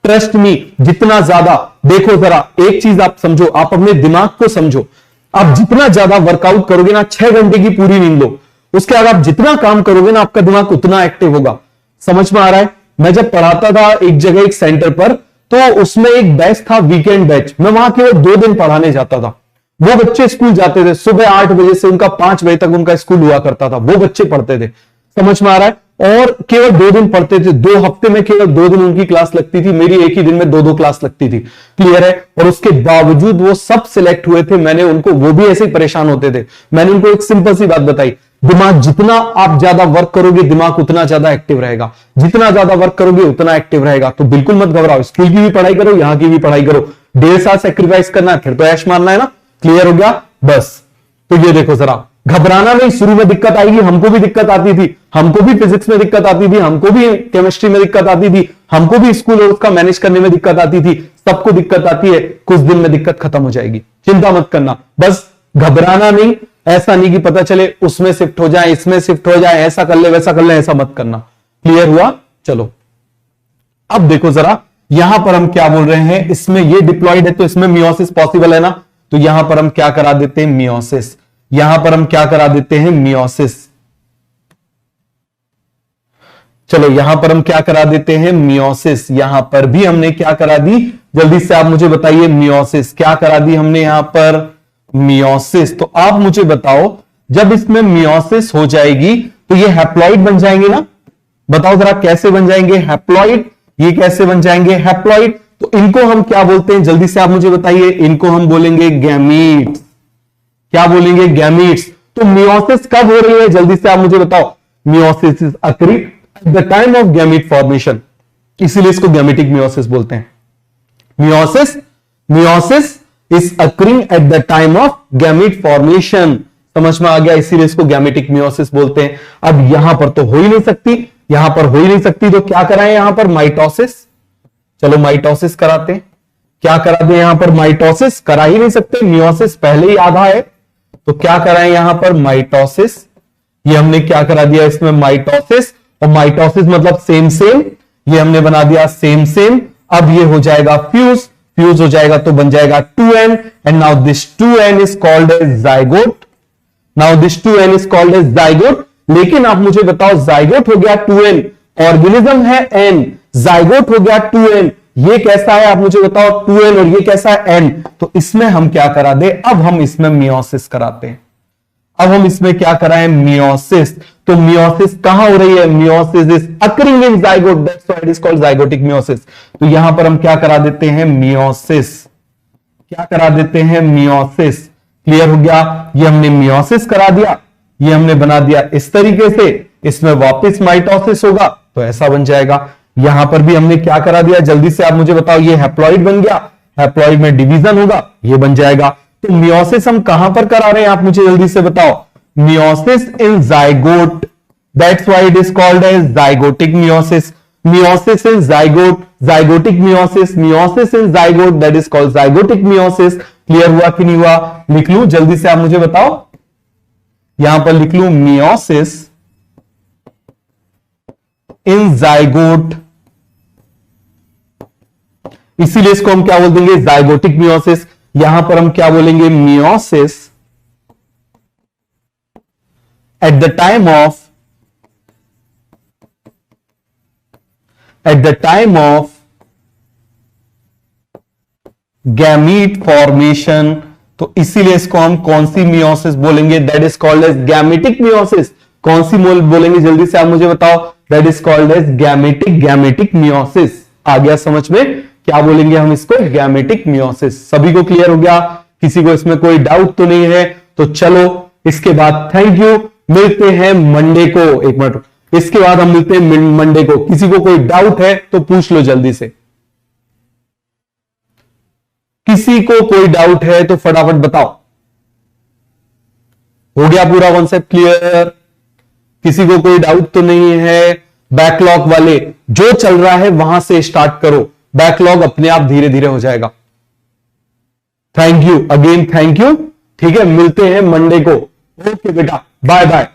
ट्रस्ट मी। जितना ज्यादा देखो, जरा एक चीज आप समझो, आप अपने दिमाग को समझो। आप जितना ज्यादा वर्कआउट करोगे ना, 6 घंटे की पूरी नींद लो, उसके बाद आप जितना काम करोगे ना, आपका दिमाग उतना एक्टिव होगा। समझ में आ रहा है? मैं जब पढ़ाता था एक जगह एक सेंटर पर, तो उसमें एक बैच था वीकेंड बैच। मैं वहां केवल 2 दिन पढ़ाने जाता था। वो बच्चे स्कूल जाते थे सुबह 8 बजे से उनका 5 बजे तक उनका स्कूल हुआ करता था। वो बच्चे पढ़ते थे। समझ में आ रहा है? और केवल 2 दिन पढ़ते थे। 2 हफ्ते में केवल 2 दिन उनकी क्लास लगती थी, मेरी एक ही दिन में 2-2 क्लास लगती थी। क्लियर है? और उसके बावजूद वो सब सिलेक्ट हुए थे। मैंने उनको, वो भी ऐसे ही परेशान होते थे, मैंने उनको एक सिंपल सी बात बताई, दिमाग जितना आप ज्यादा वर्क करोगे दिमाग उतना ज्यादा एक्टिव रहेगा। जितना ज्यादा वर्क करोगे उतना एक्टिव रहेगा। तो बिल्कुल मत घबराओ, स्कूल की भी पढ़ाई करो, यहां की भी पढ़ाई करो। 1.5 साल सेक्रीफाइस करना है, फिर तो ऐश मारना है ना। क्लियर हो गया? बस। तो ये देखो जरा, घबराना नहीं। शुरू में दिक्कत आएगी, हमको भी दिक्कत आती थी, हमको भी फिजिक्स में दिक्कत आती थी, हमको भी केमिस्ट्री में दिक्कत आती थी, हमको भी स्कूल और उसका मैनेज करने में दिक्कत आती थी। सबको दिक्कत आती है, कुछ दिन में दिक्कत खत्म हो जाएगी। चिंता मत करना, बस घबराना नहीं। ऐसा नहीं कि पता चले उसमें शिफ्ट हो जाए, इसमें शिफ्ट हो जाए, ऐसा कर ले वैसा कर ले, ऐसा मत करना। क्लियर हुआ? चलो अब देखो जरा, यहां पर हम क्या बोल रहे हैं, इसमें ये डिप्लॉइड है तो इसमें मियोसिस पॉसिबल है ना। तो यहां पर हम क्या करा देते हैं? मियोसिस। यहां पर हम क्या करा देते हैं? मियोसिस। चलो यहां पर हम क्या करा देते हैं? मियोसिस। यहां पर भी हमने क्या करा दी? जल्दी से आप मुझे बताइए। मियोसिस क्या करा दी हमने यहां पर? मियोसिस। तो आप मुझे बताओ जब इसमें मियोसिस हो जाएगी तो ये हैप्लॉइड बन जाएंगे ना। बताओ जरा कैसे बन जाएंगे हैप्लॉइड, ये कैसे बन जाएंगे हैप्लॉइड। तो इनको हम क्या बोलते हैं, जल्दी से आप मुझे बताइए। इनको हम बोलेंगे गैमीट्स। क्या बोलेंगे, गैमीट्स। तो मियोसिस कब हो रही है, जल्दी से आप मुझे बताओ। Meiosis is occurring at the time of gamete formation, इसीलिए इसको गैमेटिक मियोसिस बोलते हैं। Meiosis is occurring at the time of gamete formation, समझ में आ गया, इसीलिए इसको गैमेटिक मियोसिस बोलते हैं। अब यहां पर तो हो ही नहीं सकती, यहां पर हो ही नहीं सकती, तो क्या कराएं यहां पर, माइटोसिस। चलो माइटोसिस कराते हैं। क्या करा दें यहां पर, माइटोसिस। करा ही नहीं सकते, मियोसिस पहले ही आधा है, तो क्या कराएं यहां पर, माइटोसिस। ये हमने क्या करा दिया इसमें, माइटोसिस। और माइटोसिस मतलब सेम सेम, ये हमने बना दिया सेम सेम। अब ये हो जाएगा फ्यूज, फ्यूज हो जाएगा तो बन जाएगा 2n, and now this 2n is called as zygote. Now this 2n is called as zygote. लेकिन आप मुझे बताओ, जाइगोट हो गया 2n, ऑर्गेनिज्म है n, जाइगोट हो गया 2n, ये कैसा है आप मुझे बताओ, 2n, और ये कैसा है n। तो इसमें हम क्या करा दे, अब हम इसमें मियोसिस कराते हैं। अब हम इसमें क्या कराएं, मियोसिस। तो मियोसिस कहां हो रही है, meiosis is occurring in zygote, that's why it is called zygotic meiosis. तो यहां पर हम क्या करा देते हैं, मियोसिस। क्या करा देते हैं, मियोसिस। क्लियर हो गया, ये हमने मियोसिस करा दिया, ये हमने बना दिया इस तरीके से। इसमें वापस माइटोसिस होगा तो ऐसा बन जाएगा। यहां पर भी हमने क्या करा दिया, जल्दी से आप मुझे बताओ, ये हैप्लॉइड बन गया, हैप्लॉइड में डिवीजन होगा, ये बन जाएगा। तो मियोसिस हम कहां पर करा रहे हैं आप मुझे जल्दी से बताओ, meiosis in zygote, that's why it is called as zygotic meiosis. Meiosis in zygote, zygotic meiosis, meiosis in zygote, that is called zygotic meiosis. Clear हुआ कि नहीं हुआ, लिख लूं जल्दी से आप मुझे बताओ, यहां पर लिख लूं मियोसिस इन जाइगोट, इसीलिए इसको हम क्या बोल देंगे, जाइगोटिक मियोसिस। यहां पर हम क्या बोलेंगे, meiosis at the time of gamete formation. तो इसीलिए इसको हम कौन सी मियोसिस बोलेंगे, that is called as gametic meiosis. कौन सी बोलेंगे जल्दी से आप मुझे बताओ, that is called as gametic meiosis. आ गया समझ में, क्या बोलेंगे हम इसको, गैमेटिक मियोसिस। सभी को क्लियर हो गया, किसी को इसमें कोई डाउट तो नहीं है। तो चलो इसके बाद थैंक यू, मिलते हैं मंडे को। एक मिनट, इसके बाद हम मिलते हैं मंडे को। किसी को कोई डाउट है तो पूछ लो जल्दी से, किसी को कोई डाउट है तो फटाफट बताओ। हो गया पूरा कॉन्सेप्ट क्लियर, किसी को कोई डाउट तो नहीं है। बैकलॉग वाले जो चल रहा है वहां से स्टार्ट करो, बैकलॉग अपने आप धीरे धीरे हो जाएगा। Thank you again, thank you. ठीक है, मिलते हैं मंडे को। ओके बेटा, बाय बाय।